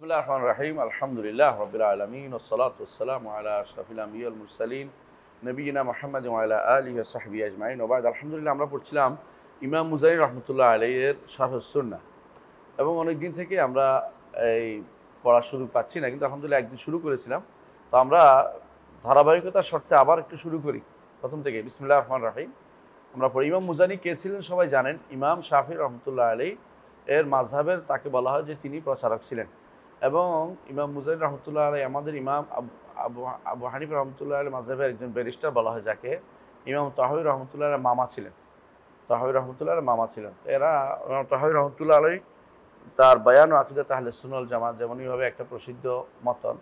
বিসমিল্লাহির রহমানির রহিম আলহামদুলিল্লাহ রাব্বিল আলামিন ওয়াসসালাতু ওয়াসসালামু আলা আশরাফিল আমবিয়া ওয়াল মুরসালিন নবিয়িনা মুহাম্মাদিন ওয়া আলা আলিহি ওয়া সাহবিহি আজমাইন ওয়া বা'দ। আলহামদুলিল্লাহ, আমরা পড়ছিলাম ইমাম মুজাহির রহমতুল্লাহ আলাইহির শারহুস সুন্নাহ এবং অনেক দিন থেকে আমরা এই পড়ার সুযোগ পাচ্ছি না, কিন্তু আলহামদুলিল্লাহ একদিন শুরু করেছিলাম। তো আমরা ধারাবাহিকতার শর্তে আবার একটু শুরু করি প্রথম থেকে। বিসমিল্লাহির রহমানির রহিম। আমরা পড়ি। ইমাম মুজানি কে ছিলেন সবাই জানেন। ইমাম শাফি রহমতুল্লাহ আলাইহি এর মাযহাবের তাকে বলা হয় যে তিনি প্রচারক ছিলেন। এবং ইমাম মুজাহির রহমতুল্লাহ আলাইহি আমাদের ইমাম আবু আবু হানিফা রহমতুল্লাহ আলাইহি মাযহাবের একজন ব্যারিস্টার বলা হয়, যাকে ইমাম তাহাউই রহমতুল্লাহ আলাইহি মামা ছিলেন। তাহাউই রহমতুল্লাহ আলাইহি মামা ছিলেন। তো এরা ইমাম তাহাউই রহমতুল্লাহ আলাইহি তার বায়ান ও আকিদাত আহলে সুন্নাহ ওয়াল জামাত যেমনইভাবে একটা প্রসিদ্ধ মতন,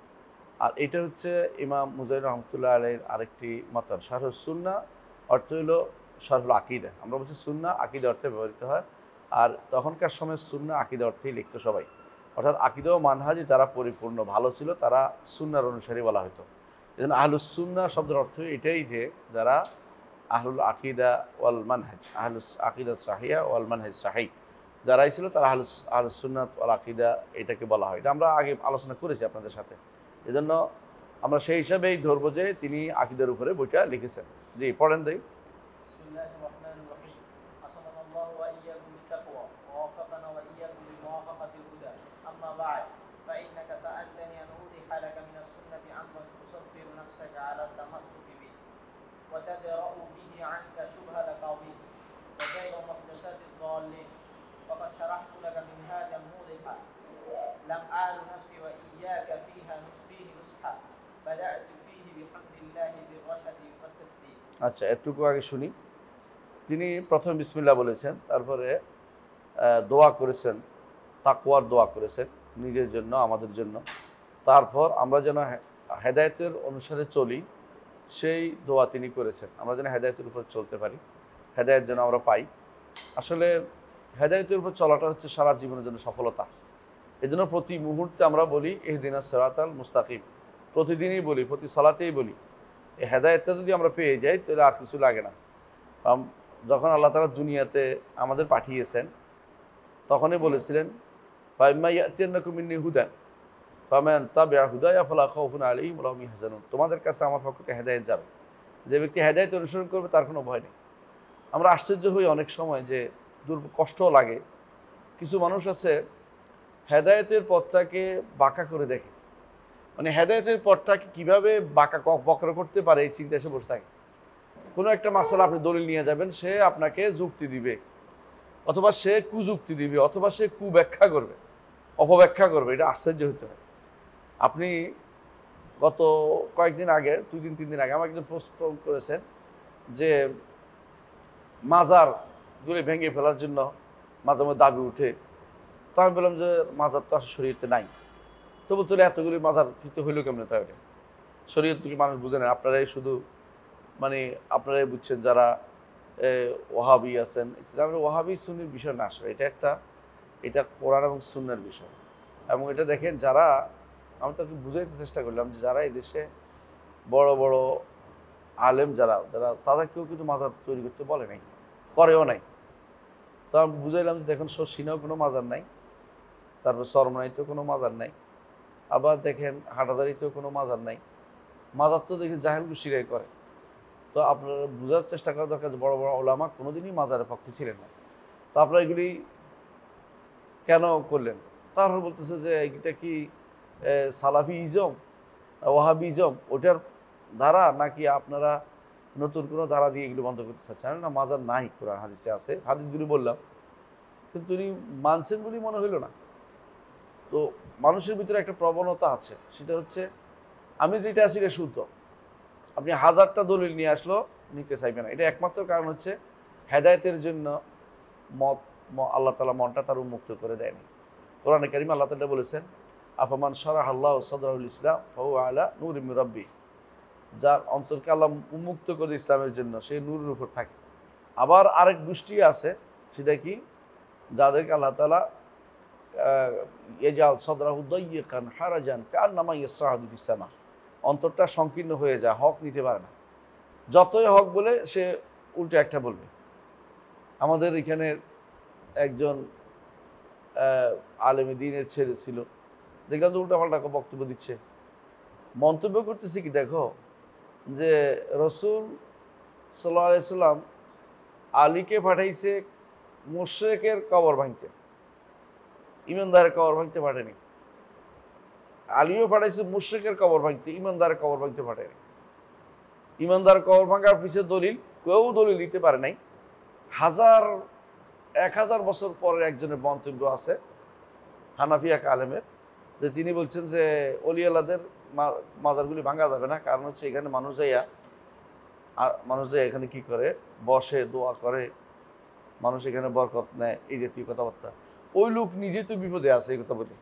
আর এটা হচ্ছে ইমাম মুজাহির রহমতুল্লাহ আলাইহির আরেকটি মতন। শারহুস সুন্নাহ অর্থ হলো শারহুল আকিদা। আমরা বলছি সুন্নাহ আকিদা অর্থে ব্যবহৃত হয়, আর তখনকার সময় সুন্নাহ আকিদা অর্থেই লিখত সবাই। অর্থাৎ আকিদা ও মানহাজি যারা পরিপূর্ণ ভালো ছিল তারা সুন্নাহর অনুসারী বলা হতো। এজন্য আহলুস সুন্নাহ শব্দের অর্থ এটাই যে যারা আহলুল আকিদা ওয়াল মানহাজ, আহলুস আকিদা সাহিয়া ওয়াল মানহাজ সাহি যারাই ছিল তারা আহলুস সুন্নাত ওয়াল আকিদা এটাকে বলা হয়। এটা আমরা আগে আলোচনা করেছি আপনাদের সাথে। এজন্য আমরা সেই হিসাবেই ধরবো যে তিনি আকিদার উপরে বইটা লিখেছেন। জি, পড়েন দেই। বিসমিল্লাহির রহমানির রহিম। আসসালামু ওয়া ইয়্যাকুম বিত্তাকওয়া ওয়া ওয়াফাকানা ওয়া ইয়্যাকুম বিমুওয়াফাকাতিল হুদা। আম্মা বা'দ ফাইন্নাকা সাআলতানি আন উদিহা লাকা মিনাস সুন্নতি আমমান তুসাব্বিরু নাফসাকা আলা তামাসসুকি বিহি ওয়া তাদরা'ু বিহি আনকা শুবহাল কাওমিন ওয়া গায়রা মুহদাসাতিদ দাল্লিন। ওয়াকাদ শারাহতু লাকা মিন হাযাল মুদিহা লাম আ'লু নাফসি ওয়া ইয়্যাকা ফিহি নুসহা বাদা'তু ফিহি বিহামদিল্লাহি যির রাশাদি ওয়াত তাসদিদ। আচ্ছা, এটুকু আগে শুনি। তিনি প্রথম বিসমিল্লাহ বলেছেন, তারপরে দোয়া করেছেন, তাকওয়ার দোয়া করেছেন নিজের জন্য, আমাদের জন্য। তারপর আমরা যেন হেদায়েতের অনুসারে চলি সেই দোয়া তিনি করেছেন। আমরা যেন হেদায়েতের উপর চলতে পারি, হেদায়েত যেন আমরা পাই। আসলে হেদায়েতের উপর চলাটা হচ্ছে সারা জীবনের জন্য সফলতা। এজন্য প্রতি মুহূর্তে আমরা বলি ইহদিনাস সিরাতাল মুস্তাকিম, প্রতিদিনই বলি, প্রতি সালাতেই বলি। এই হেদায়েতটা যদি আমরা পেয়ে যাই তাহলে আর কিছু লাগে না। যখন আল্লাহ তাআলা দুনিয়াতে আমাদের পাঠিয়েছেন তখনই বলেছিলেন ফাইম্মা ইয়াতিয়ান্নাকুম মিন্নি হুদান ফামান তাবিআ হুদায়া ফালা খাউফুন আলাইহিম ওয়া লাহুম ইয়াহজানুন। তোমাদের কাছে আমার পক্ষ থেকে হেদায়েত যাবে, যে ব্যক্তি হেদায়েত অনুসরণ করবে তার কোনো ভয় নেই। আমরা আশ্চর্য হই অনেক সময় যে কষ্টও লাগে। কিছু মানুষ আছে হেদায়েতের পথটাকে বাঁকা করে দেখে, মানে হেদায়েতের পথটাকে কীভাবে বাঁকা বক্র করতে পারে এই চিন্তা এসে বসে থাকে। কোনো একটা মাসালা আপনি দলিল নিয়ে যাবেন, সে আপনাকে যুক্তি দিবে, অথবা সে কুযুক্তি দিবে, অথবা সে কুব্যাখ্যা করবে, অপব্যাখ্যা করবে। এটা আশ্চর্য হতে হয়। আপনি গত কয়েকদিন আগে, 2-3 দিন আগে আমাকে একজন প্রশ্ন করেছেন যে মাজারগুলি ভেঙে ফেলার জন্য মাঝে মাঝে দাবি উঠে। তো আমি বললাম যে মাজার তো আসলে শরীয়তে নাই। তো বলতে এতগুলি মাজার ফিতে হইল কেমনে? তাই ওটা শরীয়ত কি মানুষ বুঝে নেন? আপনারাই শুধু মানে আপনারাই বুঝছেন যারা ওয়াহাবি আছেন। আমরা ওয়াহাবি সুন্নির বিষয় না, আসলে এটা কোরআন এবং সুন্নাহর বিষয়। এবং এটা দেখেন, যারা আমি তাকে বুঝাইতে চেষ্টা করলাম যে যারা এই দেশে বড় বড় আলেম যারা তাদেরকেও কিন্তু মাজার তৈরি করতে বলে নাই, করেও নাই। তো আমি বুঝাইলাম যে দেখেন শর্ষিনাও কোনো মাজার নাই, তারপর চরমনাইতেও কোনো মাজার নাই, আবার দেখেন হাটাদারিতেও কোনো মাজার নাই। মাজার তো দেখি জাহেল গোষ্ঠীরাই করে। তো আপনারা বোঝার চেষ্টা করা দরকার যে বড় বড় ওলামা কোনোদিনই মাজারের পক্ষে ছিলেন না। তো আপনারা এগুলি কেন করলেন? তারপর বলতেছে যে এটা কি সালাফিজম, ওয়াহাবিজম ওটার ধারা, নাকি আপনারা নতুন কোনো ধারা দিয়ে এগুলো বন্ধ করতে চাচ্ছেন? না, মাজার নাই, কোরআন হাদিসে আছে, হাদিসগুলি বললাম, কিন্তু উনি মানছেন বলেই মনে হইল না। তো মানুষের ভিতরে একটা প্রবণতা আছে, সেটা হচ্ছে আমি যেটা আছি এটা শুদ্ধ, আপনি হাজারটা দলিল নিয়ে আসলো নিতে চাইবে না। এটা একমাত্র কারণ হচ্ছে হেদায়েতের জন্য আল্লাহ তাআলা মনটা তার উন্মুক্ত করে দেয়নি। কোরআনে কারিমে আল্লাহ তাআলা বলেছেন আফামান শারাহা আল্লাহু সাদরাহুল ইসলাম ফাহুয়া আলা নূরিম মির রাব্বি, যার অন্তরকে আল্লাহ উন্মুক্ত করে ইসলামের জন্য সে নূরের উপর থাকে। আবার আরেক গোষ্ঠী আছে, সেটা কি, যাদেরকে আল্লাহ তাআলা ইয়াজাল সাদরাহু দাইয়িকান হারাজান কান্নামা ইয়াসআদু ফিস সামা, অন্তরটা সংকীর্ণ হয়ে যায়, হক নিতে পারে না। যতই হক বলে সে উল্টো একটা বলবে। আমাদের এখানে একজন আলেমে দ্বীনের ছেলে ছিল, দেখলাম যে উল্টাপাল্টা বক্তব্য দিচ্ছে। মন্তব্য করতেছে কি দেখো, যে রসুল সাল্লাল্লাহু আলাইহি সাল্লাম আলীকে পাঠাইছে মুশরিকের কবর ভাঙতে, ইমানদারের কবর ভাঙতে পাঠায়নি। আলীও পাঠাইছে মুশরিকের কবর ভাঙতে, ইমানদারের কবর ভাঙতে পাঠায়নি। ইমানদার কবর ভাঙার পিছিয়ে দলিল কেউ দলিল দিতে পারে নাই। 1000 বছর পরে একজনের মন্তব্য আছে হানাফি এক আলেমের, যে তিনি বলছেন যে অলি আল্লাহদের মাজারগুলি ভাঙা যাবে না, কারণ হচ্ছে এখানে মানুষ যাইয়া এখানে কি করে, বসে দোয়া করে, মানুষ এখানে বরকত নেয়, এই জাতীয় কথাবার্তা। ওই লোক নিজে তো বিপদে আছে, এই কথা বলে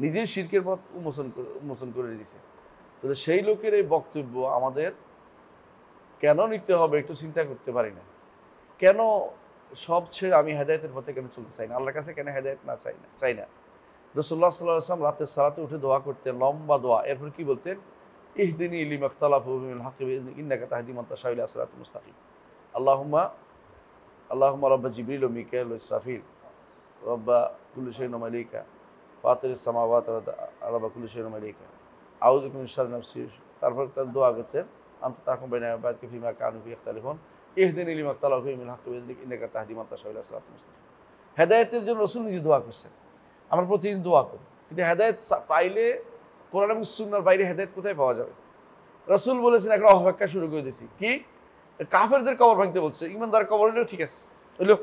নিজেই শিরকের পথ উন্মোচন করে দিয়েছে। তাহলে সেই লোকের এই বক্তব্য আমাদের কেন নিতে হবে একটু চিন্তা করতে পারি না। কেন সব ছেড়ে আমি হেদায়েতের পথে কেন চলতে চাই না, আল্লাহর কাছে কেন হেদায়েত না চাই না। রাসূলুল্লাহ সাল্লাল্লাহু আলাইহি ওয়াসাল্লাম রাতের সালাতে উঠে দোয়া করতেন, লম্বা দোয়া। এরপর কি বলতেন, ইহদিনি লিমা ইখতালাফু মিনাল হাক্কি বিইذনিকা ইন্নাকা তাহদি মান তাশাউ ইলা সিরাতিল মুস্তাকিম। আল্লাহুম্মা রাব্বা জিবরিল ওয়া মিকাঈল ওয়া ইসরাফিল রাব্বা কুল্লি শাইইন ওয়া মালাইকা ফাতিরিস সামাওয়াতি ওয়া রাব্বা কুল্লি শাইইন ওয়া মালাইকা আউযু বিকা মিন শাররি নাফসি। তারপর তার দোয়া করতেন, আনতা তাহকুম বাইনা ইবাদিকা ফিমা কানু ফিহি ইখতালিফুন ইহদিনি লিমা ইখতালাফু মিনাল হাক্কি বিইذনিকা ইন্নাকা তাহদি মান তাশাউ ইলা সিরাতিল মুস্তাকিম। হেদায়েতের জন্য রাসূল নিজে দোয়া করছেন, আমরা প্রতিদিন দোয়া করি, কিন্তু হেদায়েত পাইলে কোরআন এবং সুন্নাহর বাইরে হেদায়েত কোথায় পাওয়া যাবে? রাসূল বলেছেন এখন অপেক্ষা শুরু করে দিয়েছি, কি কাফেরদের কবর ভাঙতে বলছে, ইমানদার কবর হলেও ঠিক আছে, হইলো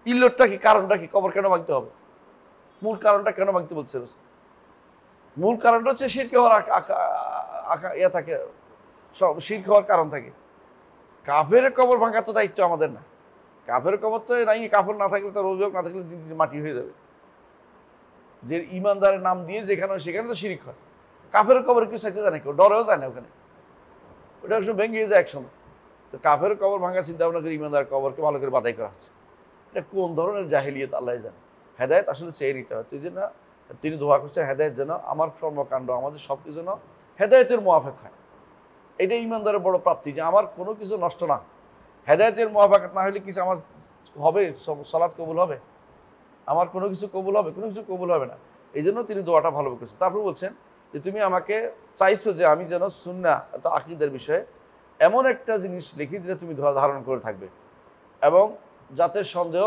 ইল্লতটা কি, কারণটা কি, কবর কেন ভাঙতে হবে, মূল কারণটা কেন ভাঙতে বলছে রাসূল? মূল কারণটা হচ্ছে শিরক হওয়ার ইয়া থাকে, সব শিরক হওয়ার কারণ থাকে। কাফের কবর ভাঙা তো দায়িত্ব আমাদের না। কাফের কবর তো নাই, কাফের না থাকলে, তার অভিযোগ না থাকলে দিন দিন মাটি হয়ে যাবে। যে ইমানদারের নাম দিয়ে যেখানে সেখানে তো শিরিক হয়। কাফের কবর কেউ চাইতে জানে, কেউ ডরেও যায় না ওখানে, ওটা একসময় ভেঙে যায় একসময়। তো কাফের কবর ভাঙা চিন্তা ভাবনা করে ইমানদার কবরকে ভালো করে বাদাই করা হচ্ছে। এটা কোন ধরনের জাহেলিয়ত আল্লাহ জানে। হেদায়েত আসলে চেয়ে নিতে হয়। তুই যে না, তিনি দোয়া করছে হেদায়েত যেন আমার কর্মকাণ্ড, আমাদের সব কিছু যেন হেদায়েতের মুওয়াফাক হয়। এটা ইমানদারের বড় প্রাপ্তি, যে আমার কোনো কিছু নষ্ট না, হেদায়েতের মুওয়াফাকাত না হলে কিছু আমার হবে, সালাত কবুল হবে, আমার কোনো কিছু কবুল হবে, কোনো কিছু কবুল হবে না। এই জন্য তিনি দোয়াটা ভালোভাবে করছেন। তারপর বলছেন যে তুমি আমাকে চাইছো যে আমি যেন সুন্নাহ অর্থাৎ আকীদার বিষয়ে এমন একটা জিনিস লিখি যেটা তুমি ধারণ করে থাকবে, এবং যাতে সন্দেহ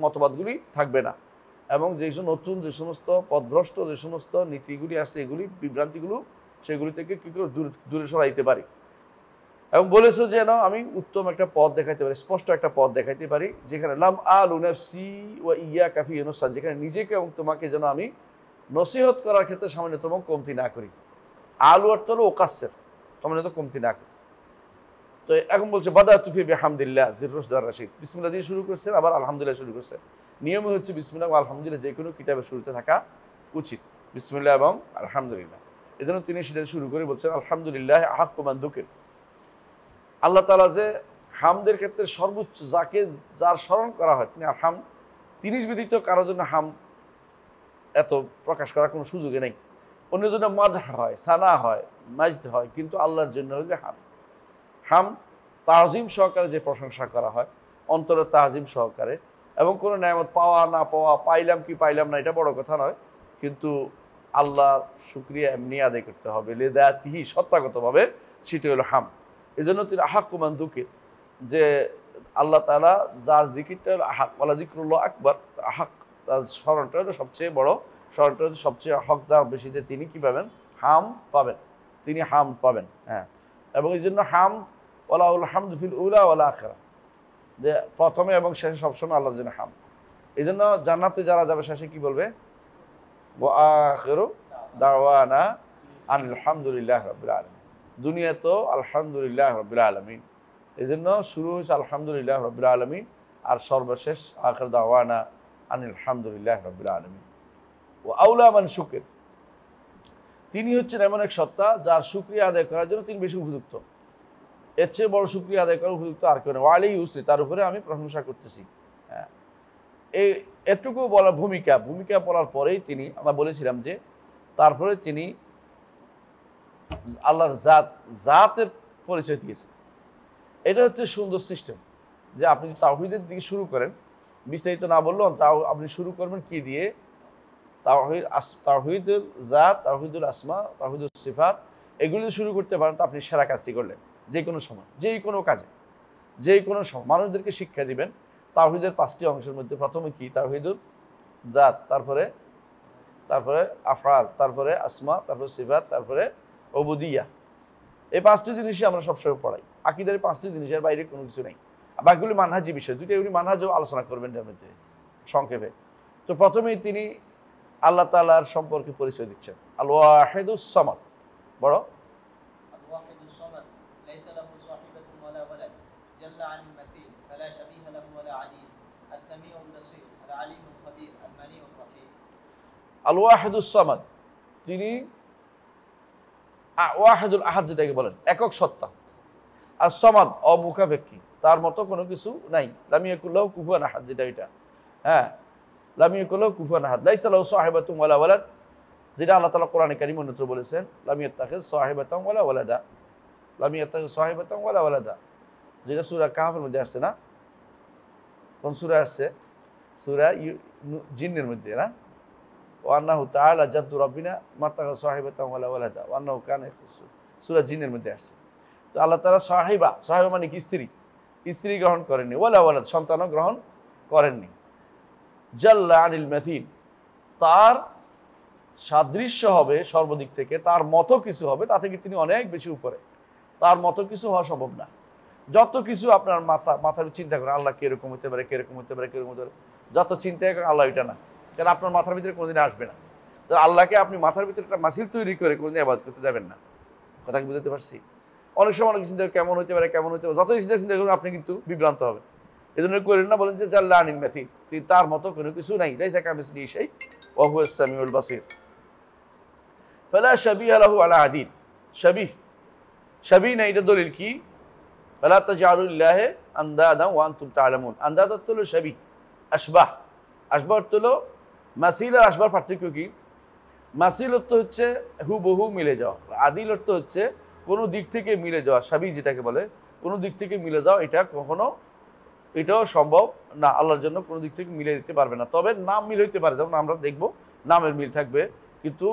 মতবাদগুলি থাকবে না, এবং যে নতুন যে সমস্ত পথভ্রষ্ট যে সমস্ত নীতিগুলি আসছে, এগুলি বিভ্রান্তিগুলো সেগুলি থেকে কী করে দূরে সরাইতে পারি, এবং বলেছো যেন আমি উত্তম একটা পথ দেখাইতে পারি, স্পষ্ট একটা পথ দেখাইতে পারি, যেখানে লাম আলু নাফসি ওয়া ইয়াকা ফি নুসরাত, যেখানে নিজেকে এবং তোমাকে যেন আমি নসিহত করার ক্ষেত্রে সামান্যতম কমতি না করি। আলু অর্থ হলো ওকাসের, সামান্যতম কমতি না করি। তো এখন বলছে বাদাতু ফি বিহামদিল্লাহ জিররুশদার রাশিদ, বিসমিল্লাহ দিয়ে শুরু করছেন, আবার আলহামদুলিল্লাহ শুরু করছেন। নিয়ম হচ্ছে বিসমিল্লাহ এবং আলহামদুলিল্লাহ যে কোনো কিতাবের শুরুতে থাকা উচিত, বিসমিল্লাহ এবং আলহামদুলিল্লাহ। এজন্য তিনি সেটা শুরু করে বলছেন আলহামদুলিল্লাহ আহাক্কু মান যুকির। আল্লাহ তাআলা যে হামদের ক্ষেত্রে সর্বোচ্চ, যার স্মরণ করা হয় তিনি হাম, তিনি ব্যতীত কারোর জন্য হাম এত প্রকাশ করার কোনো সুযোগে নেই। অন্যের জন্য মাদহ হয়, সানা হয়, মাজদ হয়, কিন্তু আল্লাহর জন্য হলে হাম তাজিম সহকারে যে প্রশংসা করা হয়, অন্তরের তাজিম সহকারে, এবং কোনো নেয়ামত পাওয়া না পাওয়া, পাইলাম কি পাইলাম না এটা বড় কথা নয়, কিন্তু আল্লাহ শুকরিয়া এমনি আদায় করতে হবে, লিদাতিহি সত্তাগতভাবে, সেটা হলো হাম। এই জন্য তিনি আহাক্কু মান যুকির, যে আল্লাহ তাআলা যার জিকিরটা হলো আহাক, ওয়ালা যিকরুল্লাহ আকবার, আহাক, তার স্মরণটা হলো সবচেয়ে বড়, স্মরণটা হচ্ছে সবচেয়ে হকদার বেশিতে, তিনি কি পাবেন, হাম পাবেন, তিনি হাম পাবেন। হ্যাঁ, এবং এই জন্য হাম ওয়ালাহুল হামদু ফিল উলা ওয়াল আখিরা, যে প্রথমে এবং শেষে সবসময় আল্লাহর জন্য হাম। এই জন্য জান্নাতে যারা যাবে শেষে কি বলবে, ওয়া আখিরু দাওয়ানা আনিল হামদুলিল্লাহি রাব্বিল আলামিন। দুনিয়া তো আলহামদুলিল্লাহ রাব্বিল আলামিন, এই জন্য শুরু হয়েছে আলহামদুলিল্লাহ রাব্বিল আলামিন, আর সর্বশেষ আখির দাওয়ানা আনিল হামদুলিল্লাহি রাব্বিল আলামিন। ও আউলা মান শুকর, তিনি হচ্ছেন এমন এক সত্তা যার শুকরিয়া আদায় করার জন্য তিনি বেশি উপযুক্ত, এর চেয়ে বড় শুকরিয়া আদায় করার উপযুক্ত আর কেউ নেই। ওয়ালি ইউসলি, তার উপরে আমি প্রশংসা করতেছি। হ্যাঁ, এটুকু বলার ভূমিকা বলার পরেই তিনি, আমরা বলেছিলাম যে তারপরে তিনি আল্লাহর জাতের পরিচয় দিয়েছেন। এটা হচ্ছে সুন্দর সিস্টেম, যে আপনি তাওহীদের দিকে শুরু করেন, বিস্তারিত না বললেন, তাও আপনি শুরু করবেন কি দিয়ে, তাওহীদুল জাত, তাওহীদুল আসমা, তাওহীদুল সিফাত, এগুলি শুরু করতে পারেন তো আপনি সেরা কাজটি করলেন। যে কোনো সময়, যেই কোনো কাজে, যেই কোনো সময় মানুষদেরকে শিক্ষা দিবেন তাওহীদের 5টি অংশের মধ্যে প্রথমে কি? তাওহীদুল জাত, তারপরে আফআল, তারপরে আসমা, তারপরে সিফাত, তারপরে উবুদিয়্যাহ। এই 5টি জিনিসই আমরা সবসময় পড়াই। আকীদার 5টি জিনিসের বাইরে কোনো কিছু নেই। বাকিগুলি মানহাজি বিষয়, দুটো এগুলি মানহাজও আলোচনা করবেন এর মধ্যে সংক্ষেপে। তো প্রথমেই তিনি আল্লাহ তাআলার সম্পর্কে পরিচয় দিচ্ছেন, আল ওয়াহিদুস সামাদ, বড় الواحد الصمد ليس له صاحبة ولا ولد جل عن المثيل فلا شبيه له ولا عديل السميع البصير العليم الخبير المنيع الرفيع আল ওয়াহিদুস সামাদ, তিনি ওয়াহিদুল আহাদ যেটাকে বলেন, একক সত্তা। আর সামাদ অমুখাপেক্ষী, তার মতো কোনো কিছু নাই। লাম ইয়াকুল লাহু কুফুয়ান আহাদ, যেটা এটা, হ্যাঁ, লাম ইয়াকুল লাহু কুফুয়ান আহাদ। লাইসা লাহু সাহিবাতুন ওয়ালা ওয়ালাদ, যেটা আল্লাহ তাআলা কোরআনে কারীমে অন্যত্র বলেছেন, লাম ইয়াত্তাখিজ সাহিবাতান ওয়ালা ওয়ালাদা, লাম ইয়াত্তাখিজ সাহিবাতান ওয়ালা ওয়ালাদা, যেটা সূরা কাহফের মধ্যে আসছে না? কোন সূরা আসছে? সূরা জিন্নের মধ্যে না? ওয়ান্নাহু তাআলা জাদ্দু রাব্বিনা মাত্তাখিজ সাহিবাতান ওয়ালা ওয়ালাদা ওয়ান্নাহু কানা সূরা জিন্নের মধ্যে আসছে। তো আল্লাহ তাআলা সাহিবা মানে কি? স্ত্রী গ্রহণ করেননি, ওয়ালা ওয়ালাদ, সন্তানও গ্রহণ করেননি। জাল্লা আনিল মাথিল, তার সাদৃশ্য হবে সর্বদিক থেকে, তার মতো কিছু হবে, তা থেকে তিনি অনেক বেশি উপরে। তার মতো কিছু হওয়া সম্ভব না। যত কিছু আপনার মাথার চিন্তা করেন আল্লাহ কিরকম হতে পারে, কিরকম হতে পারে, কিরকম হতে পারে, যত চিন্তা করেন আল্লাহ এটা না, কারণ আপনার মাথার ভিতরে কোনোদিন আসবে না। তো আল্লাহকে আপনি মাথার ভিতরে একটা মাসিল তৈরি করে কোনোদিন ইবাদত করতে যাবেন না। কথা কি বুঝতে পারছি? অনেক সময় অনেক চিন্তা কেমন হতে পারে, কেমন হতে পারে, যতই চিন্তা করুন আপনি কিন্তু বিভ্রান্ত হবেন। এই জন্য করেন না, বলেন যে জাল্লা আনিল মাথিল, তার মতো কোনো কিছু নাই। লাইসা কামিসলিহি শাই ওয়া হুয়াস সামিউল বাসীর। ফালা শাবিহা লাহু আলা আদিল, শাবিহ না, এটা দলিল কি? ফালা তাজআলু লিল্লাহি আনদাদান ওয়া আনতুম তা'লামুন। আনদাদ অর্থ হলো শাবিহ, আশবাহ অর্থ হলো মাসিল। আর আশবাহ পার্থক্য কি? মাসিল অর্থ হচ্ছে হুবহু মিলে যাওয়া, আদিল অর্থ হচ্ছে কোনো দিক থেকে মিলে যাওয়া। শাবিহ যেটাকে বলে কোনো দিক থেকে মিলে যাওয়া, এটা কখনো, এটাও সম্ভব না। আল্লাহর জন্য কোনো দিক থেকে মিলে দিতে পারবে না। তবে নাম মিল হইতে পারে, যেমন আমরা দেখব নামের মিল থাকবে, কিন্তু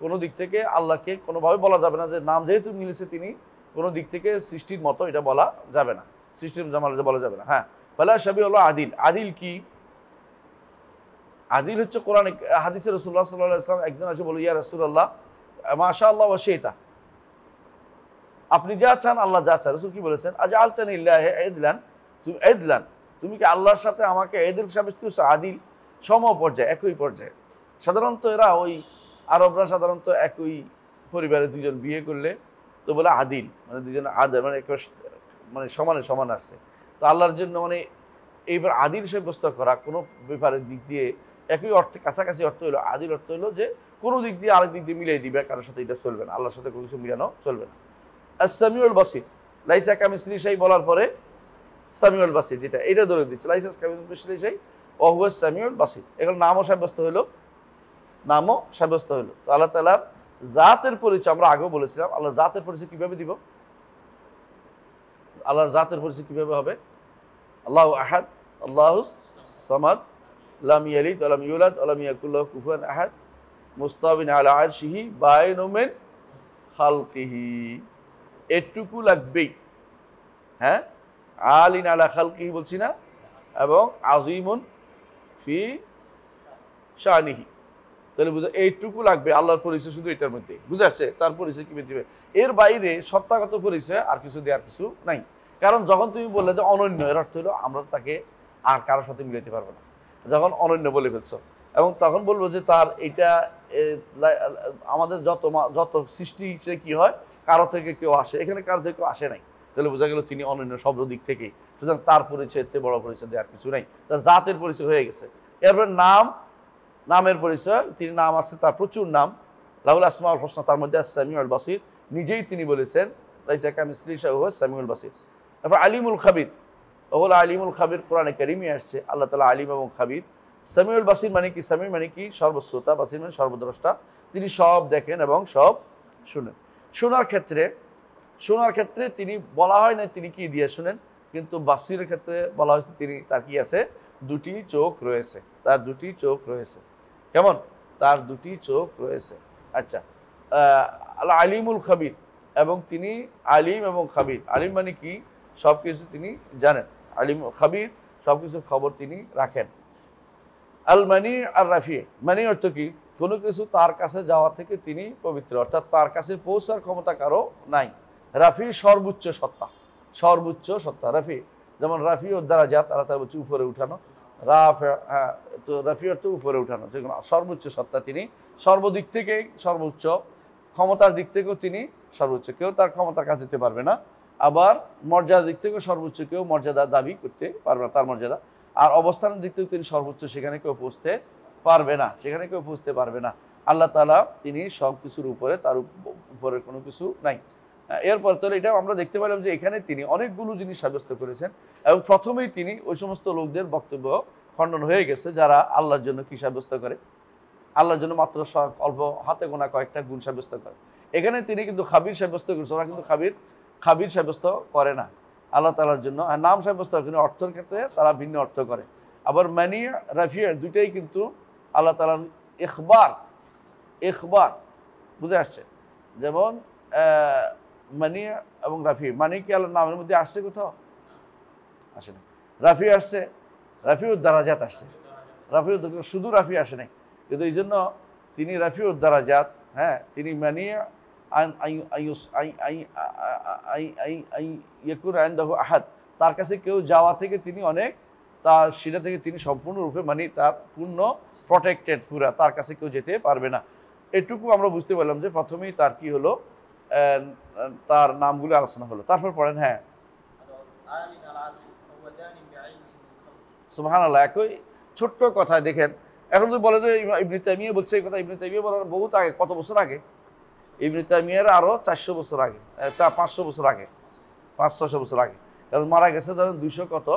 কোনো দিক থেকে আল্লাহকে কোনোভাবে বলা যাবে না যে নাম যেহেতু মিলেছে তিনি কোনো দিক থেকে সৃষ্টির মতো, এটা বলা যাবে না, সৃষ্টির জামাল বলা যাবে না। হ্যাঁ, ফালা শাবিহ হলো আদিল। আদিল কি? আদিল হচ্ছে কোরআনে হাদিসে রাসূলুল্লাহ সাল্লাল্লাহু আলাইহি ওয়াসাল্লাম একজন এসে বলে, ইয়া রাসূলুল্লাহ মাশাআল্লাহ ওয়া শাইতা, আপনি যা চান আল্লাহ যা চান। রাসূল কি বলেছেন? আজআলতানি লিল্লাহি ইদলান, তুমি কি আল্লাহর সাথে আমাকে এদিল সাব্যস্ত করছো? আদিল, সম পর্যায়ে, একই পর্যায়ে। সাধারণত এরা ওই আরবরা সাধারণত একই পরিবারে দুজন বিয়ে করলে তো বলে আদিল, মানে দুজন আদর, মানে সমানে সমান আছে। তো আল্লাহর জন্য মানে এইবার আদিল সাব্যস্ত করা কোনো ব্যাপারের দিক দিয়ে একই অর্থে, কাছাকাছি অর্থ হলো আদিল, অর্থ হলো যে কোনো দিক দিয়ে আরেক দিক দিয়ে মিলিয়ে দিবে, কারোর সাথে এটা চলবে না, আল্লাহর সাথে কোনো কিছু মিলানো চলবে না। আস-সামিউল বাসীর, লাইসা কামিসলিহি শাই বলার পরে সামিউল বাসীর, যেটা এটা ধরে দিচ্ছে, লাইসা কামিসলিহি শাই ওয়া হুয়াস সামিউল বাসীর, এগুলো নামও সাব্যস্ত হলো, নামও সাব্যস্ত হলো। তো আল্লাহ তাআলার জাতের পরিচয় আমরা আগেও বলেছিলাম। আল্লাহর জাতের পরিচয় কিভাবে দিব? আল্লাহর জাতের পরিচয় কিভাবে হবে? আল্লাহু আহাদ, আল্লাহুস সামাদ, লাম ইয়ালিদ ওয়া লাম ইউলাদ ওয়া লাম ইয়াকুল লাহু কুফুয়ান আহাদ, মুস্তাওয়িন আলা আরশিহি বাইনুম মিন খালকিহি। এটুকু লাগবেই। হ্যাঁ, আলিন আলা খালকিহি বলছি না, এবং আজিমুন ফি শানিহি, তাহলে বুঝো এইটুকু লাগবে। আল্লাহর পরিচয় শুধু এটার মধ্যে, বুঝে আসছে? তার পরিচয় কি দিবে? এর বাইরে সত্তাগত পরিচয় আর কিছু দেওয়ার কিছু নাই। কারণ যখন তুমি বললে যে অনন্য, এর অর্থ হলো আমরা তাকে আর কারোর সাথে মিলাতে পারবো না। যখন অনন্য বলে ফেলছো, এবং তখন বলবো যে তার এটা আমাদের যত সৃষ্টি সে কি হয়, কারো থেকে কেউ আসে, এখানে কারো থেকে কেউ আসে নাই, তাহলে বোঝা গেল তিনি অনন্য সব দিক থেকেই। সুতরাং তার পরিচয় এতে বড় পরিচয় দেওয়ার কিছু নাই, তার জাতের পরিচয় হয়ে গেছে। এরপরে নামের পরিচয়, তিনি নাম আছে, তার প্রচুর নাম, লাহুল আসমাউল হুসনা, তার মধ্যে আস-সামিউল বাসীর, নিজেই তিনি বলেছেন লাইসা কামিসলিহি শাই ওয়া হুয়াস সামিউল বাসীর। তারপর আলিমুল খাবির, ওগুলো আলিমুল খাবির কোরআনে কারিমে আসছে, আল্লাহ তাআলা আলিম এবং খাবির। সামিউল বাসীর মানে কি? সামি মানে কি? সর্বশ্রোতা, বাসীর মানে সর্বদ্রষ্টা, তিনি সব দেখেন এবং সব শুনেন। শোনার ক্ষেত্রে তিনি বলা হয় না তিনি কি দিয়ে শুনেন, কিন্তু বাসীরের ক্ষেত্রে বলা হয়েছে তিনি, তার কি আছে? দুটি চোখ রয়েছে, তার দুটি চোখ রয়েছে। কেমন? তার দুটি চোখ রয়েছে। আচ্ছা, আল আলিমুল খাবির, এবং তিনি আলিম এবং খাবির। আলিম মানে কি? সব কিছু তিনি জানেন। আলিম খাবির, সব কিছুর খবর তিনি রাখেন। আল মানি আর রাফি, মানি অর্থ কি? কোনো কিছু তার কাছে যাওয়া থেকে তিনি পবিত্র, অর্থাৎ তার কাছে পৌঁছার ক্ষমতা কারো নাই। রাফি সর্বোচ্চ সত্তা, সর্বোচ্চ সত্তা। রাফি যেমন রাফি ও দারাজাত, আল্লাহ তাআলা বলছে উপরে উঠানো। হ্যাঁ, তো রাফি অর্থ উপরে উঠানো, যেগুলো সর্বোচ্চ সত্তা তিনি, সর্বদিক থেকেই সর্বোচ্চ, ক্ষমতার দিক থেকেও তিনি সর্বোচ্চ, কেউ তার ক্ষমতার কাছে যেতে পারবে না। আবার মর্যাদার দিক থেকেও সর্বোচ্চ, কেউ মর্যাদা দাবি করতে পারবে না তার মর্যাদা। আর অবস্থানের দিক থেকেও তিনি সর্বোচ্চ, সেখানে কেউ পৌঁছতে পারবে না, সেখানে কেউ পৌঁছতে পারবে না। আল্লাহ তাআলা তিনি সব কিছুর উপরে, তার উপরে কোনো কিছু নাই। এরপর তো এটা আমরা দেখতে পেলাম যে এখানে তিনি অনেকগুলো জিনিস সাব্যস্ত করেছেন, এবং প্রথমেই তিনি ওই সমস্ত লোকদের বক্তব্য খণ্ডন হয়ে গেছে যারা আল্লাহর জন্য কি সাব্যস্ত করে, আল্লাহর জন্য মাত্র অল্প হাতে গোনা কয়েকটা গুণ সাব্যস্ত করে। এখানে তিনি কিন্তু খাবির সাব্যস্ত করেছে, ওরা কিন্তু খাবির সাব্যস্ত করে না আল্লাহ তাআলার জন্য। আর নাম সাব্যস্ত করে, কিন্তু অর্থের ক্ষেত্রে তারা ভিন্ন অর্থ করে। আবার মানি রাফিয়া দুইটাই কিন্তু আল্লাহ তাআলার ইখবার বুঝে আসছে। যেমন মানি এবং রাফি, মানি কি আল্লাহর নামের মধ্যে আসছে? কোথাও আসে না। রাফি আসছে, রাফিউদ দারাজাত আসছে, রাফিউদ, শুধু রাফি আসে নাই। কিন্তু এই জন্য তিনি রাফিউদ দারাজাত, হ্যাঁ, তিনি মানি আহাদ, তার কাছে কেউ যাওয়া থেকে তিনি অনেক, তার সেটা থেকে তিনি সম্পূর্ণরূপে মানে তার পূর্ণ প্রটেক্টেড, পুরা, তার কাছে কেউ যেতে পারবে না। এটুকু আমরা বুঝতে পারলাম যে প্রথমেই তার কি হলো, তার নামগুলো আলোচনা হলো। তারপর পড়েন। হ্যাঁ, সুবহানাল্লাহ। একই ছোট্ট কথায় দেখেন, এখন যদি বলে যে ইবনে তাইমিয়া বলছে এই কথা, ইবনে তাইমিয়া বলার বহুত আগে, কত বছর আগে? ইবনে তাইমিয়ার আরও 400 বছর আগে, 500 বছর আগে, 500-600 বছর আগে। কারণ মারা গেছে ধরেন 200 কত,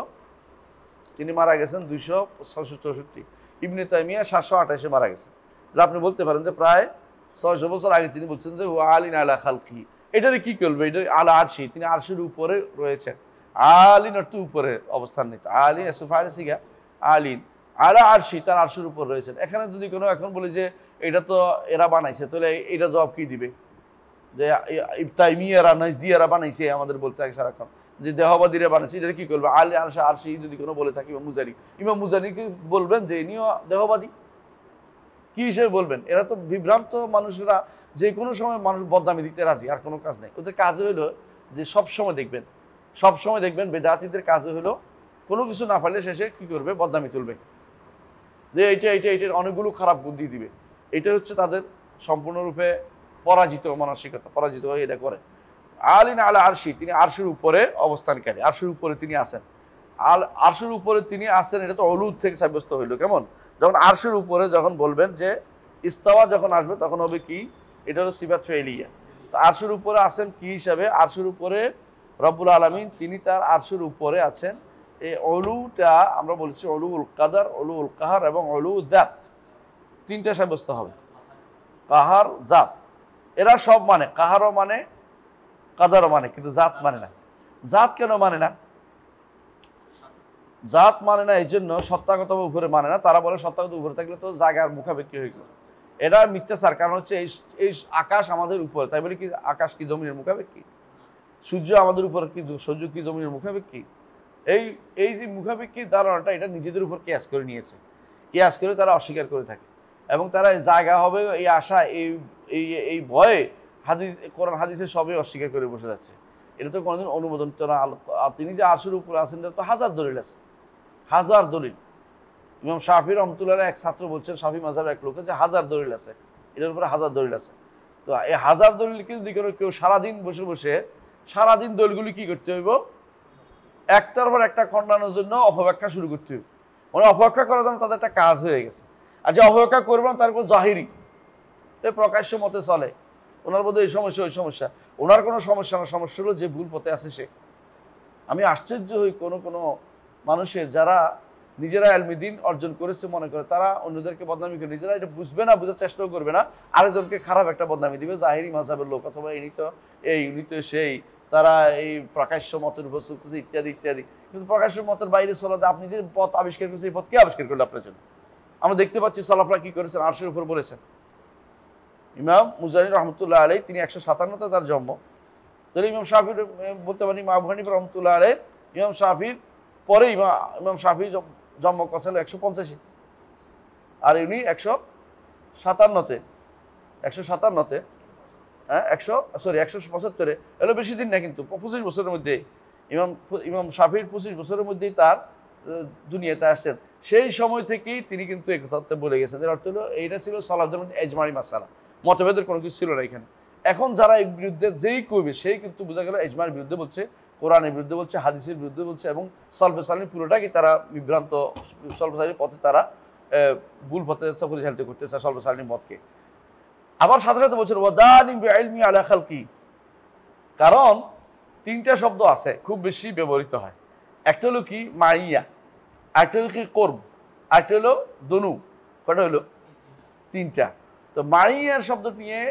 তিনি মারা গেছেন 264। ইবনে তাইমিয়া 728-এ মারা গেছে। তাহলে আপনি বলতে পারেন যে প্রায় 600 বছর আগে তিনি বলছেন যে ও আলিন আলা খালকি। এটাতে কি করবে? এটা আলা আরশি, তিনি আরশের উপরে রয়েছেন। আলিন অর্থ উপরে অবস্থান নিতে, আলিন ফারিসিগা আলিন আলা আরশি, তার আরশের উপর রয়েছেন। এখানে যদি কোনো এখন বলি যে এটা তো এরা বানাইছে, তাহলে এটা জবাব কি দিবে? যে তাইমিয়ারা নাজদিয়ারা বানাইছে আমাদের বলতে থাকে সারাক্ষণ, যে দেহবাদীরা বানাইছে, এটা কি করবে? আলী আরশা আরশি যদি কোনো বলে থাকে, ইমাম মুজানিকে বলবেন যে ইনিও দেহবাদী, কি হিসেবে বলবেন? এরা তো বিভ্রান্ত মানুষেরা, যে কোনো সময় মানুষ বদনামি দিতে রাজি, আর কোনো কাজ নেই ওদের। কাজে হলো যে সবসময় দেখবেন বেদাতীদের কাজে হলো কোনো কিছু না পারলে শেষে কি করবে? বদনামি তুলবে, যে এইটার অনেকগুলো খারাপ বুদ্ধি দিবে। এটা হচ্ছে তাদের সম্পূর্ণরূপে পরাজিত মানসিকতা, পরাজিত হয়ে এটা করে। আলিন আলা আরশি, তিনি আরশের উপরে অবস্থানকারী, আরশের উপরে তিনি আছেন। আরশের উপরে তিনি আছেন, এটা তো অলুদ থেকে সাব্যস্ত হইল। কেমন? যখন আরশের উপরে যখন বলবেন যে ইস্তাওয়া যখন আসবে তখন হবে কি? এটা হলো সিফাত ফেলিয়া। তো আরশের উপরে আছেন কি হিসাবে? আরশের উপরে রব্বুল আলামিন তিনি তার আরশের উপরে আছেন। এই অলুটা আমরা বলছি অলুল কাদার, অলুল কাহার এবং অলু জাত, তিনটা সাব্যস্ত হবে। কাহার, জাত, এরা সব মানে, কাহারও মানে, কাদারও মানে, কিন্তু জাত মানে না। জাত কেন মানে না? জাত মানে না এই জন্য সত্তাগত উপরে মানে না। তারা বলে সত্তাগত উপরে থাকলে তো জায়গার মুখাপেক্ষি হয়ে গেল। এটা মিথ্যাচার। কারণ হচ্ছে এই আকাশ আমাদের উপরে, তাই বলে কি আকাশ কি জমিনের মুখাপেক্ষি? সূর্য আমাদের উপর কি, সূর্য কি জমিনের মুখাপেক্ষি? এই যে মুখাপেক্ষির ধারণাটা, এটা নিজেদের উপর কিয়াস করে নিয়েছে, কিয়াস করে তারা অস্বীকার করে থাকে। এবং তারা জায়গা হবে এই আশা, এই ভয়ে কোরআন হাদিসের সবই অস্বীকার করে বসে যাচ্ছে। এটা তো কোনোদিন অনুমোদন তো না। তিনি যে আরশের উপরে আছেন, এটা তো হাজার দলিল আছে, হাজার দলিল। ইমাম শাফি রহমতুল্লাহ এক ছাত্র বলছেন, শাফি মাযহাবের এক লোক, যে হাজার দলিল আছে, এটার উপরে হাজার দলিল আছে। তো এই হাজার দলিলকে যদি কেউ সারাদিন বসে সারাদিন দলিলগুলি কি করতে হইব? একটার পর একটা খণ্ডানোর জন্য অপব্যাখ্যা শুরু করতে হইব। মানে অপব্যাখ্যা করার জন্য তাদের একটা কাজ হয়ে গেছে। আর যে অপব্যাখ্যা করবে না তার উপর জাহিরি, প্রকাশ্য মতে চলে, ওনার মধ্যে এই সমস্যা ওই সমস্যা। ওনার কোনো সমস্যা না, সমস্যা হলো যে ভুল পথে আছে সে। আমি আশ্চর্য হই কোনো মানুষের, যারা নিজেরা ইলমে দ্বীন অর্জন করেছে মনে করে, তারা অন্যদেরকে বদনামি করে, নিজেরা এটা বুঝবে না, বোঝার চেষ্টাও করবে না, আরেকজনকে খারাপ একটা বদনামি দিবে, জাহিরি মাযহাবের লোক, অথবা ইনি তো সেই, তারা এই প্রকাশ্য মতের উপর চলতেছে ইত্যাদি ইত্যাদি। কিন্তু প্রকাশ্য মতের বাইরে চলাতে আপনি যে পথ আবিষ্কার করেছেন, এই পথ কে আবিষ্কার করলো আপনার জন্য? আমরা দেখতে পাচ্ছি সালাফরা কি করেছেন, আরশের উপর বলেছেন। ইমাম মুজানি রহমতুল্লাহ আলাই তিনি 157তে তার জন্ম। তাহলে ইমাম শাফির বলতে পারি ইমাম আবু হানিফা রহমতুল্লাহ আলাই ইমাম শাফির পরে ইমাম শাফির জন্ম কথা হলো 185, আর উনি 157তে 157তে হ্যাঁ 175 এগুলো বেশি দিন না, কিন্তু 25 বছরের মধ্যে ইমাম শাফির 25 বছরের মধ্যেই তার দুনিয়াতে আসছেন। সেই সময় থেকেই তিনি কিন্তু এই কথা বলে গেছেন। এর অর্থ হলো এইটা ছিল সালাফদের মধ্যে এজমারি মাসালা, মতভেদের কোনো কিছু ছিল না এখানে। এখন যারা এর বিরুদ্ধে যেই করবে সেই কিন্তু বোঝা গেল এজমার বিরুদ্ধে বলছে, কোরআনের বিরুদ্ধে বলছে, হাদিসের বিরুদ্ধে বলছে, এবং সলফে সালিন পুরোটাকে তারা বিভ্রান্ত, সলফে সালিনের পথে তারা ভুল পথে পরিচালিত করতেছে সলফে সালিনের মতকে। আবার সাথে সাথে বলছেন ওয়াদানি বিইলমি আলা খালকি, কারণ তিনটা শব্দ আছে খুব বেশি ব্যবহৃত হয়। একটা হলো কি মাইয়া, একটা হলো কি করব, একটা হলো দনু। কটা হলো? তিনটা। তো মাইয়ার শব্দ নিয়ে